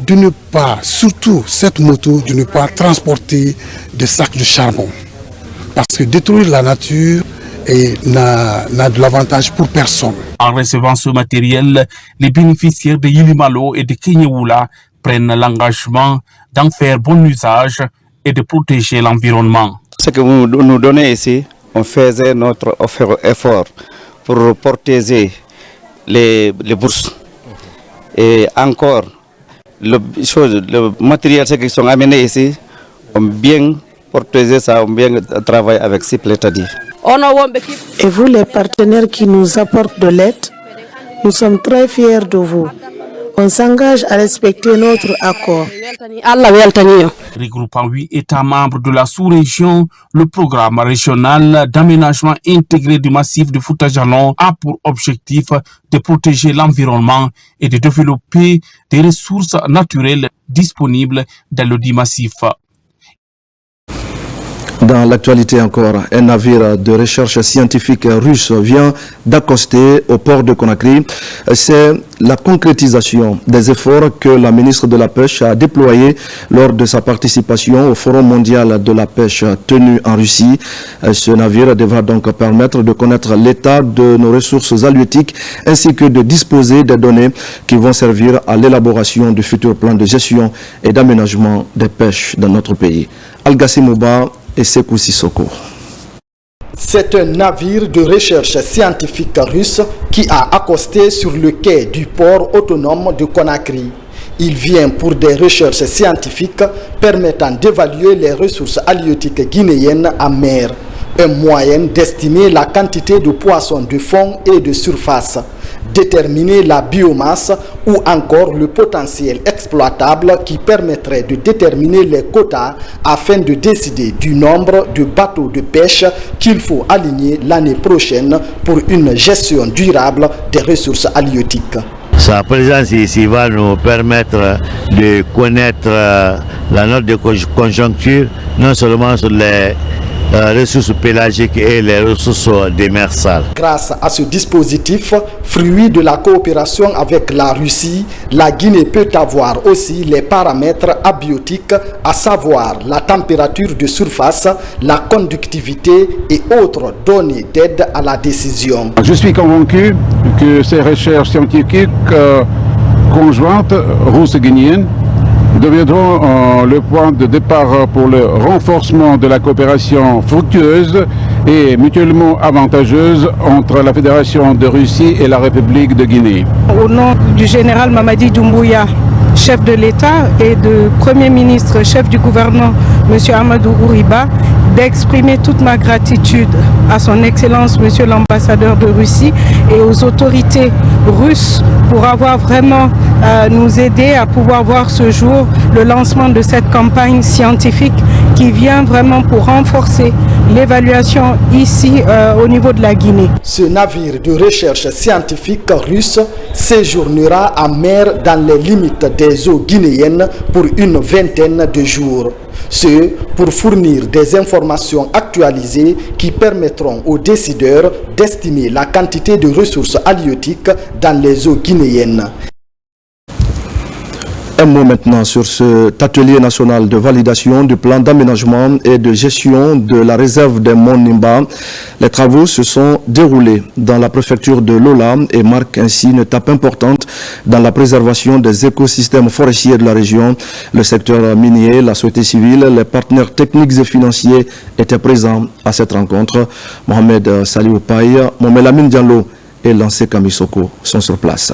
de ne pas, surtout cette moto, de ne pas transporter des sacs de charbon. Parce que détruire la nature n'a de l'avantage pour personne. En recevant ce matériel, les bénéficiaires de Yilimalo et de Kenyeoula prennent l'engagement d'en faire bon usage et de protéger l'environnement. Ce que vous nous donnez ici, on faisait notre effort pour protéger les bourses. Et encore, le matériel qui sont amenés ici, on bien protégé ça, on bien travaillé avec Cipletadi. Et vous, les partenaires qui nous apportent de l'aide, nous sommes très fiers de vous. On s'engage à respecter notre accord. Regroupant 8 États membres de la sous-région, le programme régional d'aménagement intégré du massif du Fouta-Djallon a pour objectif de protéger l'environnement et de développer des ressources naturelles disponibles dans le dit massif. Dans l'actualité encore, un navire de recherche scientifique russe vient d'accoster au port de Conakry. C'est la concrétisation des efforts que la ministre de la Pêche a déployés lors de sa participation au Forum mondial de la pêche tenu en Russie. Ce navire devra donc permettre de connaître l'état de nos ressources halieutiques ainsi que de disposer des données qui vont servir à l'élaboration du futur plan de gestion et d'aménagement des pêches dans notre pays. Al-Gassim Mouba et Sekou Sissoko. C'est un navire de recherche scientifique russe qui a accosté sur le quai du port autonome de Conakry. Il vient pour des recherches scientifiques permettant d'évaluer les ressources halieutiques guinéennes en mer, un moyen d'estimer la quantité de poissons de fond et de surface, déterminer la biomasse ou encore le potentiel exploitable qui permettrait de déterminer les quotas afin de décider du nombre de bateaux de pêche qu'il faut aligner l'année prochaine pour une gestion durable des ressources halieutiques. Sa présence ici va nous permettre de connaître la note de conjoncture, non seulement sur les ressources pélagiques et les ressources démersales. Grâce à ce dispositif, fruit de la coopération avec la Russie, la Guinée peut avoir aussi les paramètres abiotiques, à savoir la température de surface, la conductivité et autres données d'aide à la décision. Je suis convaincu que ces recherches scientifiques conjointes russo-guinéennes deviendront le point de départ pour le renforcement de la coopération fructueuse et mutuellement avantageuse entre la Fédération de Russie et la République de Guinée. Au nom du général Mamadi Doumbouya, chef de l'État, et du Premier ministre, chef du gouvernement, M. Amadou Ouriba, d'exprimer toute ma gratitude à son Excellence, Monsieur l'ambassadeur de Russie, et aux autorités russes pour avoir vraiment nous aidé à pouvoir voir ce jour le lancement de cette campagne scientifique qui vient vraiment pour renforcer l'évaluation ici au niveau de la Guinée. Ce navire de recherche scientifique russe séjournera en mer dans les limites des eaux guinéennes pour une vingtaine de jours. Ce pour fournir des informations actualisées qui permettront aux décideurs d'estimer la quantité de ressources halieutiques dans les eaux guinéennes. Un mot maintenant sur cet atelier national de validation du plan d'aménagement et de gestion de la réserve des monts Nimba. Les travaux se sont déroulés dans la préfecture de Lola et marquent ainsi une étape importante dans la préservation des écosystèmes forestiers de la région. Le secteur minier, la société civile, les partenaires techniques et financiers étaient présents à cette rencontre. Mohamed Saliou Paye, Mohamed Lamine Diallo et Lancé Kamisoko sont sur place.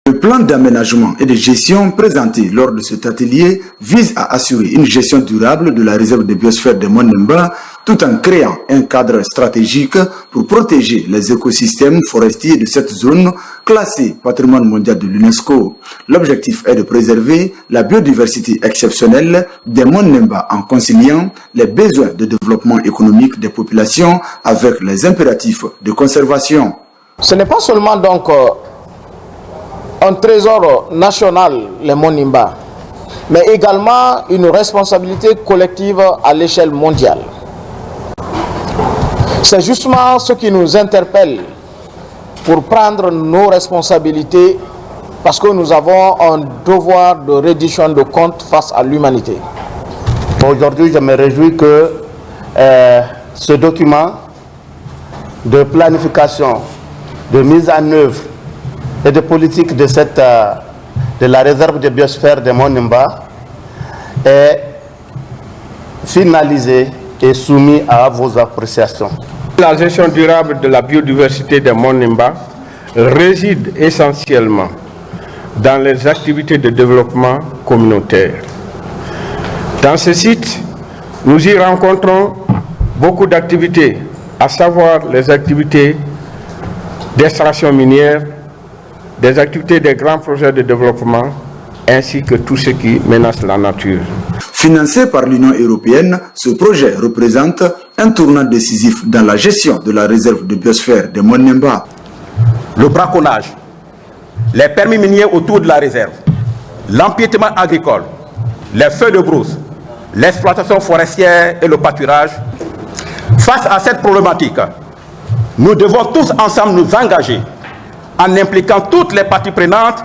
Le plan d'aménagement et de gestion présenté lors de cet atelier vise à assurer une gestion durable de la réserve de biosphère de Monts Nimba tout en créant un cadre stratégique pour protéger les écosystèmes forestiers de cette zone classée patrimoine mondial de l'UNESCO. L'objectif est de préserver la biodiversité exceptionnelle des monts Nemba en conciliant les besoins de développement économique des populations avec les impératifs de conservation. Ce n'est pas seulement donc un trésor national, les monts Nimba, mais également une responsabilité collective à l'échelle mondiale. C'est justement ce qui nous interpelle pour prendre nos responsabilités parce que nous avons un devoir de reddition de comptes face à l'humanité. Aujourd'hui, je me réjouis que ce document de planification, de mise en œuvre et de politique de la réserve de biosphère de Monts Nimba est finalisé et soumis à vos appréciations. La gestion durable de la biodiversité des Monts Nimba réside essentiellement dans les activités de développement communautaire. Dans ce site, nous y rencontrons beaucoup d'activités, à savoir les activités d'extraction minière, des activités des grands projets de développement, ainsi que tout ce qui menace la nature. Financé par l'Union européenne, ce projet représente un tournant décisif dans la gestion de la réserve de biosphère de Monts Nimba. Le braconnage, les permis miniers autour de la réserve, l'empiétement agricole, les feux de brousse, l'exploitation forestière et le pâturage. Face à cette problématique, nous devons tous ensemble nous engager en impliquant toutes les parties prenantes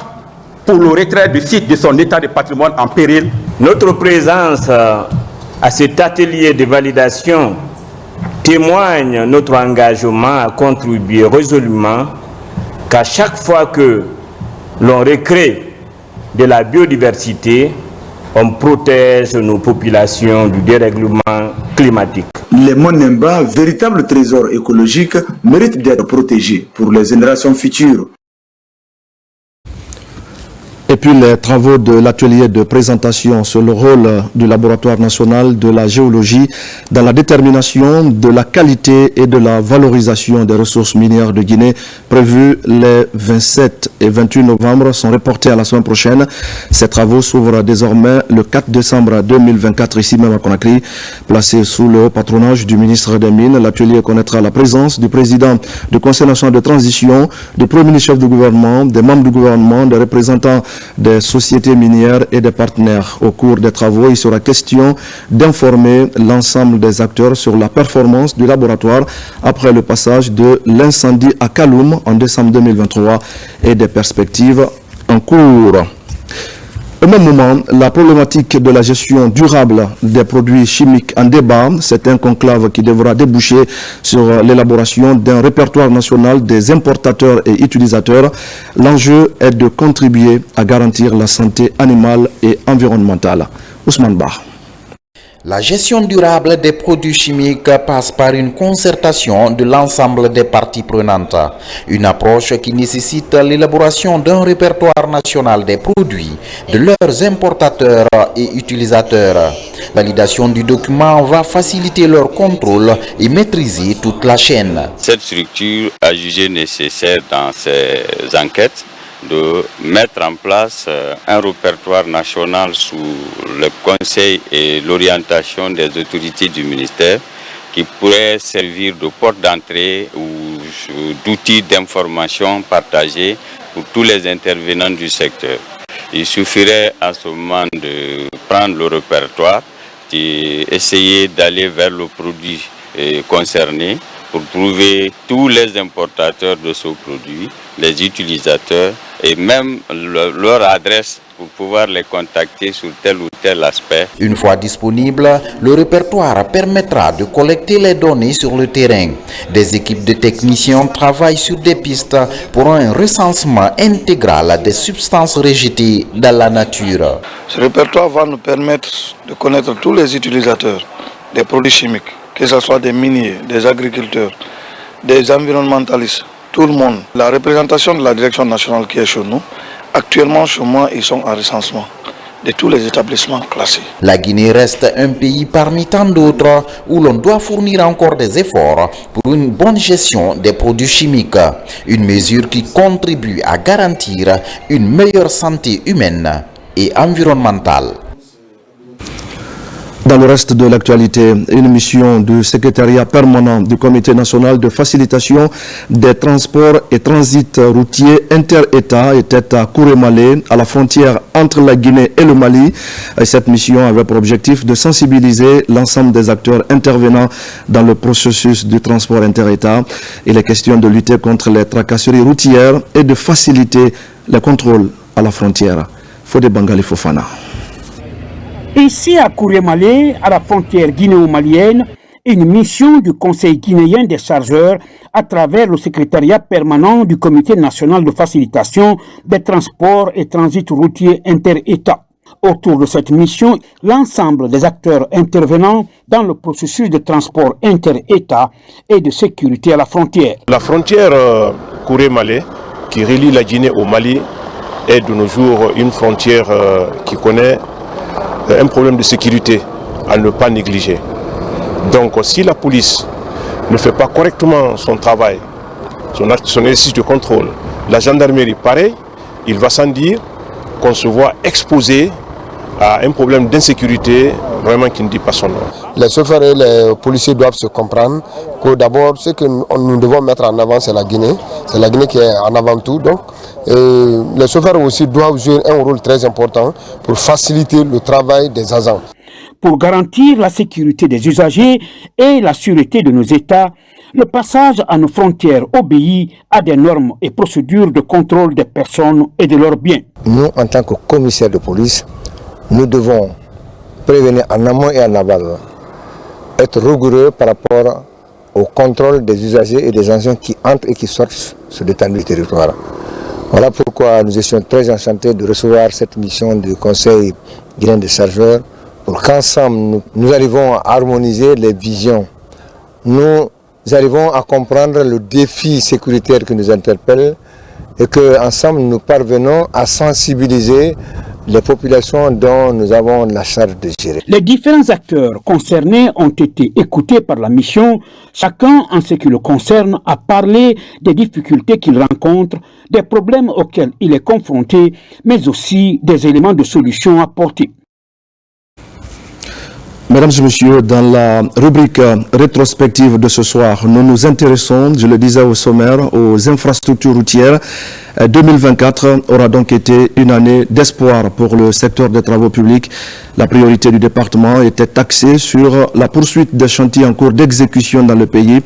pour le retrait du site de son état de patrimoine en péril. Notre présence à cet atelier de validation témoigne notre engagement à contribuer résolument qu'à chaque fois que l'on recrée de la biodiversité, on protège nos populations du dérèglement climatique. Les Monts Nimba, véritable trésor écologique, méritent d'être protégés pour les générations futures. Et puis les travaux de l'atelier de présentation sur le rôle du laboratoire national de la géologie dans la détermination de la qualité et de la valorisation des ressources minières de Guinée prévus les 27 et 28 novembre sont reportés à la semaine prochaine. Ces travaux s'ouvrent désormais le 4 décembre 2024 ici même à Conakry. Placé sous le haut patronage du ministre des Mines, l'atelier connaîtra la présence du président du Conseil national de transition, du premier ministre chef du gouvernement, des membres du gouvernement, des représentants des sociétés minières et des partenaires. Au cours des travaux, il sera question d'informer l'ensemble des acteurs sur la performance du laboratoire après le passage de l'incendie à Kaloum en décembre 2023 et des perspectives en cours. Au même moment, la problématique de la gestion durable des produits chimiques en débat, c'est un conclave qui devra déboucher sur l'élaboration d'un répertoire national des importateurs et utilisateurs. L'enjeu est de contribuer à garantir la santé animale et environnementale. Ousmane Ba. La gestion durable des produits chimiques passe par une concertation de l'ensemble des parties prenantes. Une approche qui nécessite l'élaboration d'un répertoire national des produits, de leurs importateurs et utilisateurs. Validation du document va faciliter leur contrôle et maîtriser toute la chaîne. Cette structure a jugé nécessaire dans ses enquêtes de mettre en place un répertoire national sous le conseil et l'orientation des autorités du ministère qui pourrait servir de porte d'entrée ou d'outil d'information partagé pour tous les intervenants du secteur. Il suffirait à ce moment de prendre le répertoire et essayer d'aller vers le produit concerné pour trouver tous les importateurs de ce produit, les utilisateurs et même leur adresse pour pouvoir les contacter sur tel ou tel aspect. Une fois disponible, le répertoire permettra de collecter les données sur le terrain. Des équipes de techniciens travaillent sur des pistes pour un recensement intégral des substances rejetées dans la nature. Ce répertoire va nous permettre de connaître tous les utilisateurs des produits chimiques, que ce soit des miniers, des agriculteurs, des environnementalistes, tout le monde. La représentation de la direction nationale qui est chez nous, actuellement chez moi, ils sont en recensement. de tous les établissements classés. La Guinée reste un pays parmi tant d'autres où l'on doit fournir encore des efforts pour une bonne gestion des produits chimiques, une mesure qui contribue à garantir une meilleure santé humaine et environnementale. Dans le reste de l'actualité, une mission du secrétariat permanent du Comité national de facilitation des transports et transits routiers inter-États était à Kourémalé, à la frontière entre la Guinée et le Mali. Cette mission avait pour objectif de sensibiliser l'ensemble des acteurs intervenant dans le processus du transport inter-États. Il est question de lutter contre les tracasseries routières et de faciliter les contrôles à la frontière. Fodé Bangali Fofana. Ici à Kourémalé, à la frontière guinéo-malienne, une mission du Conseil guinéen des chargeurs à travers le secrétariat permanent du Comité national de facilitation des transports et transits routiers inter-États. Autour de cette mission, l'ensemble des acteurs intervenant dans le processus de transport inter-État et de sécurité à la frontière. La frontière Kourémalé, qui relie la Guinée au Mali, est de nos jours une frontière qui connaît un problème de sécurité à ne pas négliger. Donc si la police ne fait pas correctement son travail, son exercice de contrôle, la gendarmerie pareil, il va sans dire qu'on se voit exposé à un problème d'insécurité vraiment qui ne dit pas son nom. Les chauffeurs et les policiers doivent se comprendre que d'abord ce que nous devons mettre en avant c'est la Guinée. C'est la Guinée qui est en avant tout. Donc les chauffeurs aussi doivent jouer un rôle très important pour faciliter le travail des agents. Pour garantir la sécurité des usagers et la sûreté de nos États, le passage à nos frontières obéit à des normes et procédures de contrôle des personnes et de leurs biens. Nous, en tant que commissaire de police, nous devons prévenir en amont et en aval, être rigoureux par rapport au contrôle des usagers et des agents qui entrent et qui sortent sur l'étendue du territoire. Voilà pourquoi nous étions très enchantés de recevoir cette mission du Conseil guinéen des chargeurs pour qu'ensemble nous arrivons à harmoniser les visions. Nous arrivons à comprendre le défi sécuritaire qui nous interpelle et qu'ensemble nous parvenons à sensibiliser les populations dont nous avons la charge de gérer. Les différents acteurs concernés ont été écoutés par la mission. Chacun, en ce qui le concerne, a parlé des difficultés qu'il rencontre, des problèmes auxquels il est confronté, mais aussi des éléments de solution apportés. Mesdames et messieurs, dans la rubrique rétrospective de ce soir, nous nous intéressons, je le disais au sommaire, aux infrastructures routières. 2024 aura donc été une année d'espoir pour le secteur des travaux publics. La priorité du département était axée sur la poursuite des chantiers en cours d'exécution dans le pays.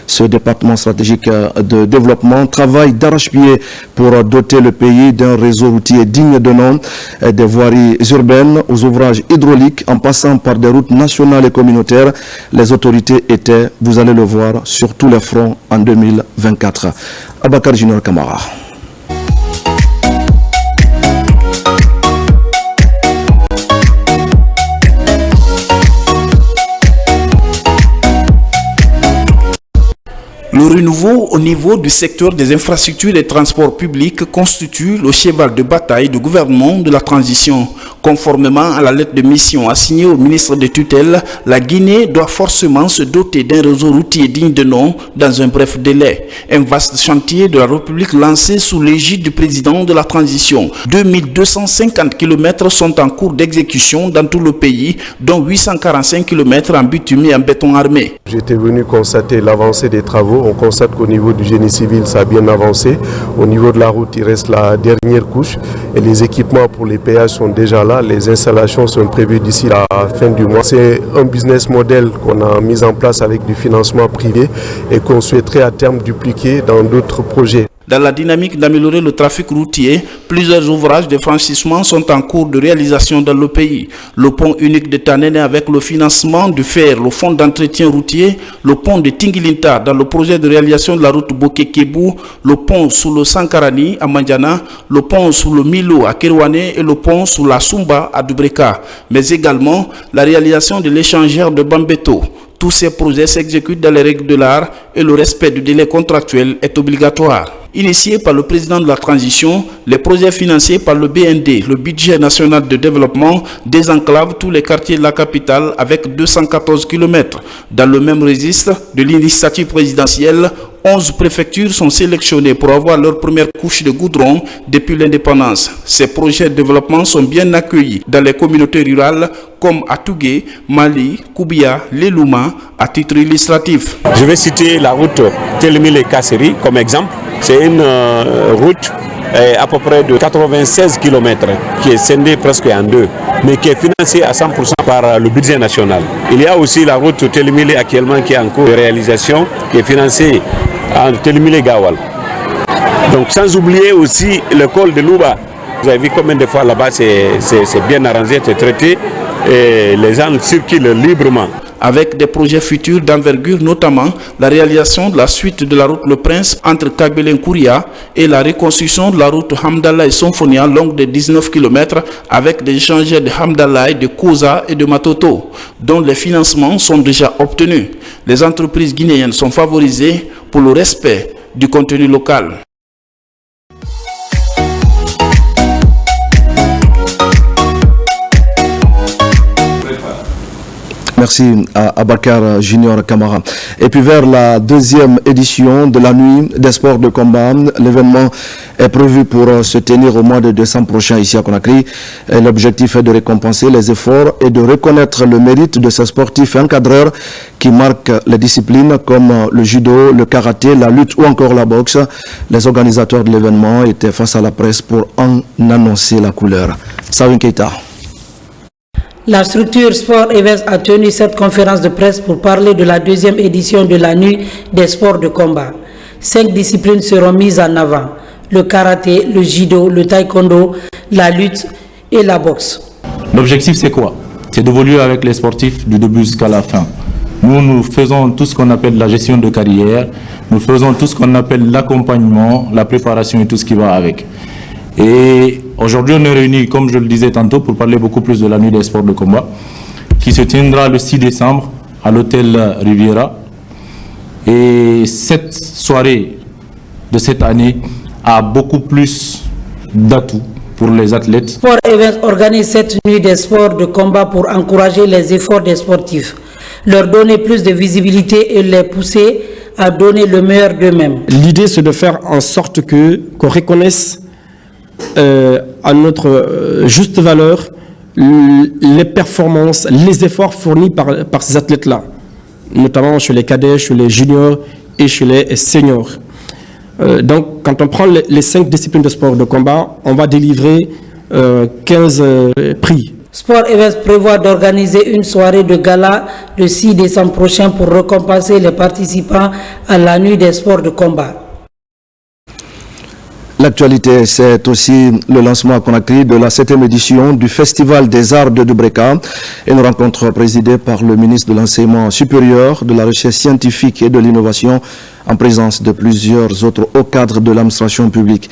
Ce département stratégique de développement travaille d'arrache-pied pour doter le pays d'un réseau routier digne de nom, des voiries urbaines aux ouvrages hydrauliques en passant par des routes nationales et communautaires. Les autorités étaient, vous allez le voir, sur tous les fronts en 2024. Abakar Junior Kamara. Le renouveau au niveau du secteur des infrastructures et des transports publics constitue le cheval de bataille du gouvernement de la transition. Conformément à la lettre de mission assignée au ministre de tutelle, la Guinée doit forcément se doter d'un réseau routier digne de nom dans un bref délai. Un vaste chantier de la République lancé sous l'égide du président de la transition. 2250 km sont en cours d'exécution dans tout le pays, dont 845 km en bitume et en béton armé. J'étais venu constater l'avancée des travaux. On constate qu'au niveau du génie civil, ça a bien avancé. Au niveau de la route, il reste la dernière couche. Et les équipements pour les péages sont déjà là. Les installations sont prévues d'ici la fin du mois. C'est un business model qu'on a mis en place avec du financement privé et qu'on souhaiterait à terme dupliquer dans d'autres projets. Dans la dynamique d'améliorer le trafic routier, plusieurs ouvrages de franchissement sont en cours de réalisation dans le pays. Le pont unique de Tanene avec le financement du FER, le fonds d'entretien routier, le pont de Tingilinta dans le projet de réalisation de la route Boké-Kébou, le pont sous le Sankarani à Mandjana, le pont sous le Milo à Kerouane et le pont sous la Sumba à Dubreka, mais également la réalisation de l'échangeur de Bambeto. Tous ces projets s'exécutent dans les règles de l'art et le respect du délai contractuel est obligatoire. initiés par le président de la transition, les projets financés par le BND, le budget national de développement, désenclavent tous les quartiers de la capitale avec 214 km. Dans le même registre de l'initiative présidentielle, 11 préfectures sont sélectionnées pour avoir leur première couche de goudron depuis l'indépendance. Ces projets de développement sont bien accueillis dans les communautés rurales comme à Tougué, Mali, Koubia, Lelouma, à titre illustratif. Je vais citer la route Télémilé-Kasseri comme exemple. C'est une route à peu près de 96 km qui est scindée presque en deux, mais qui est financée à 100% par le budget national. Il y a aussi la route Télémilé actuellement qui est en cours de réalisation, qui est financée en Télémilé-Gawal. Donc sans oublier aussi le col de Louba. Vous avez vu combien de fois là-bas c'est bien arrangé, c'est traité et les gens circulent librement. Avec des projets futurs d'envergure, notamment la réalisation de la suite de la route Le Prince entre Kagbelen-Kouria et la reconstruction de la route Hamdallah et Sonfonia longue de 19 km avec des échangeurs de Hamdallah, de Koza et de Matoto, dont les financements sont déjà obtenus. Les entreprises guinéennes sont favorisées pour le respect du contenu local. Merci à Abakar Junior Kamara. Et puis vers la deuxième édition de la nuit des sports de combat, l'événement est prévu pour se tenir au mois de décembre prochain ici à Conakry. L'objectif est de récompenser les efforts et de reconnaître le mérite de ces sportifs encadreurs qui marquent les disciplines comme le judo, le karaté, la lutte ou encore la boxe. Les organisateurs de l'événement étaient face à la presse pour en annoncer la couleur. Savin Keita. La structure Sport Events a tenu cette conférence de presse pour parler de la deuxième édition de la nuit des sports de combat. 5 disciplines seront mises en avant: le karaté, le judo, le taekwondo, la lutte et la boxe. L'objectif c'est quoi? C'est d'évoluer avec les sportifs du début jusqu'à la fin. Nous faisons tout ce qu'on appelle la gestion de carrière, nous faisons tout ce qu'on appelle l'accompagnement, la préparation et tout ce qui va avec. Et aujourd'hui, on est réunis, comme je le disais tantôt, pour parler beaucoup plus de la nuit des sports de combat, qui se tiendra le 6 décembre à l'hôtel Riviera. Et cette soirée de cette année a beaucoup plus d'atouts pour les athlètes. Sport Events organise cette nuit des sports de combat pour encourager les efforts des sportifs, leur donner plus de visibilité et les pousser à donner le meilleur d'eux-mêmes. L'idée, c'est de faire en sorte qu'on reconnaisse à notre juste valeur les performances, les efforts fournis par ces athlètes-là, notamment chez les cadets, chez les juniors et chez les seniors. Donc, quand on prend les 5 disciplines de sport de combat, on va délivrer 15 prix. Sport Events prévoit d'organiser une soirée de gala le 6 décembre prochain pour récompenser les participants à la nuit des sports de combat. L'actualité, c'est aussi le lancement à Conakry de la 7e édition du Festival des Arts de Dubreka, une rencontre présidée par le ministre de l'Enseignement supérieur, de la Recherche scientifique et de l'Innovation, en présence de plusieurs autres hauts cadres de l'administration publique.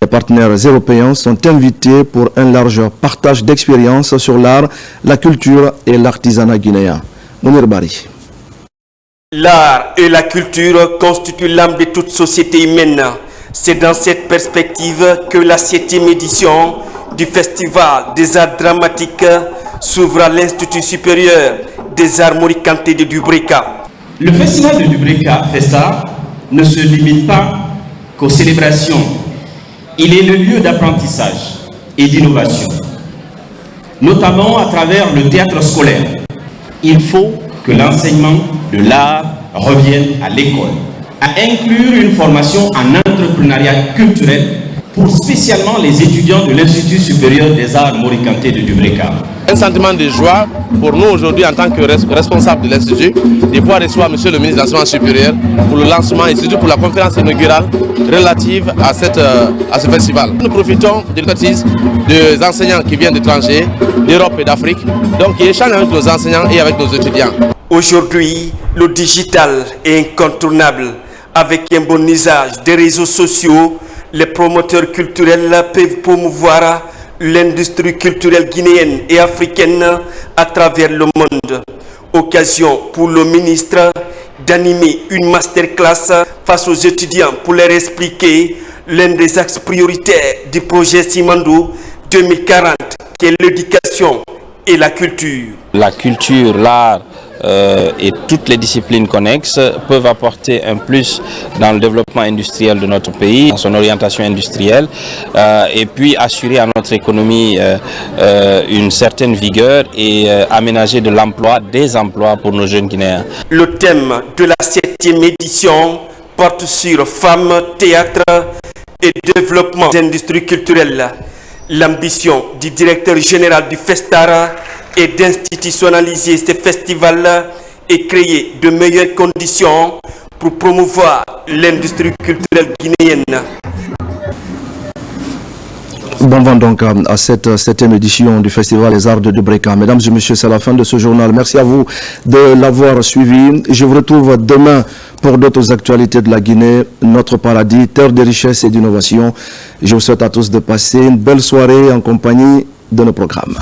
Des partenaires européens sont invités pour un large partage d'expériences sur l'art, la culture et l'artisanat guinéen. Mounir Bari. L'art et la culture constituent l'âme de toute société humaine. C'est dans cette perspective que la 7e édition du Festival des Arts Dramatiques s'ouvre à l'Institut supérieur des Arts Morikanté de Dubreka. Le Festival de Dubreka, FESA, ne se limite pas qu'aux célébrations. Il est le lieu d'apprentissage et d'innovation, notamment à travers le théâtre scolaire. Il faut que l'enseignement de l'art revienne à l'école, à inclure une formation en entrepreneuriat culturel pour spécialement les étudiants de l'Institut supérieur des arts Morikanté de Dubreka. Un sentiment de joie pour nous aujourd'hui en tant que responsable de l'Institut de pouvoir recevoir M. le ministre de l'Enseignement supérieur pour le lancement et surtout pour la conférence inaugurale relative à ce festival. Nous profitons de l'expertise des enseignants qui viennent d'étrangers, d'Europe et d'Afrique, donc qui échangent avec nos enseignants et avec nos étudiants. Aujourd'hui, le digital est incontournable. Avec un bon usage des réseaux sociaux, les promoteurs culturels peuvent promouvoir l'industrie culturelle guinéenne et africaine à travers le monde. Occasion pour le ministre d'animer une masterclass face aux étudiants pour leur expliquer l'un des axes prioritaires du projet Simandou 2040, qui est l'éducation et la culture. La culture, l'art et toutes les disciplines connexes peuvent apporter un plus dans le développement industriel de notre pays, dans son orientation industrielle, et puis assurer à notre économie une certaine vigueur et aménager de l'emploi, des emplois pour nos jeunes Guinéens. Le thème de la 7e édition porte sur femmes, théâtre et développement des industries culturelles. L'ambition du directeur général du Festara est d'institutionnaliser ce festival et créer de meilleures conditions pour promouvoir l'industrie culturelle guinéenne. Bon vent donc à cette 7e édition du Festival Les Arts de Dubreka. Mesdames et messieurs, c'est la fin de ce journal. Merci à vous de l'avoir suivi. Je vous retrouve demain pour d'autres actualités de la Guinée, notre paradis, terre de richesse et d'innovation. Je vous souhaite à tous de passer une belle soirée en compagnie de nos programmes.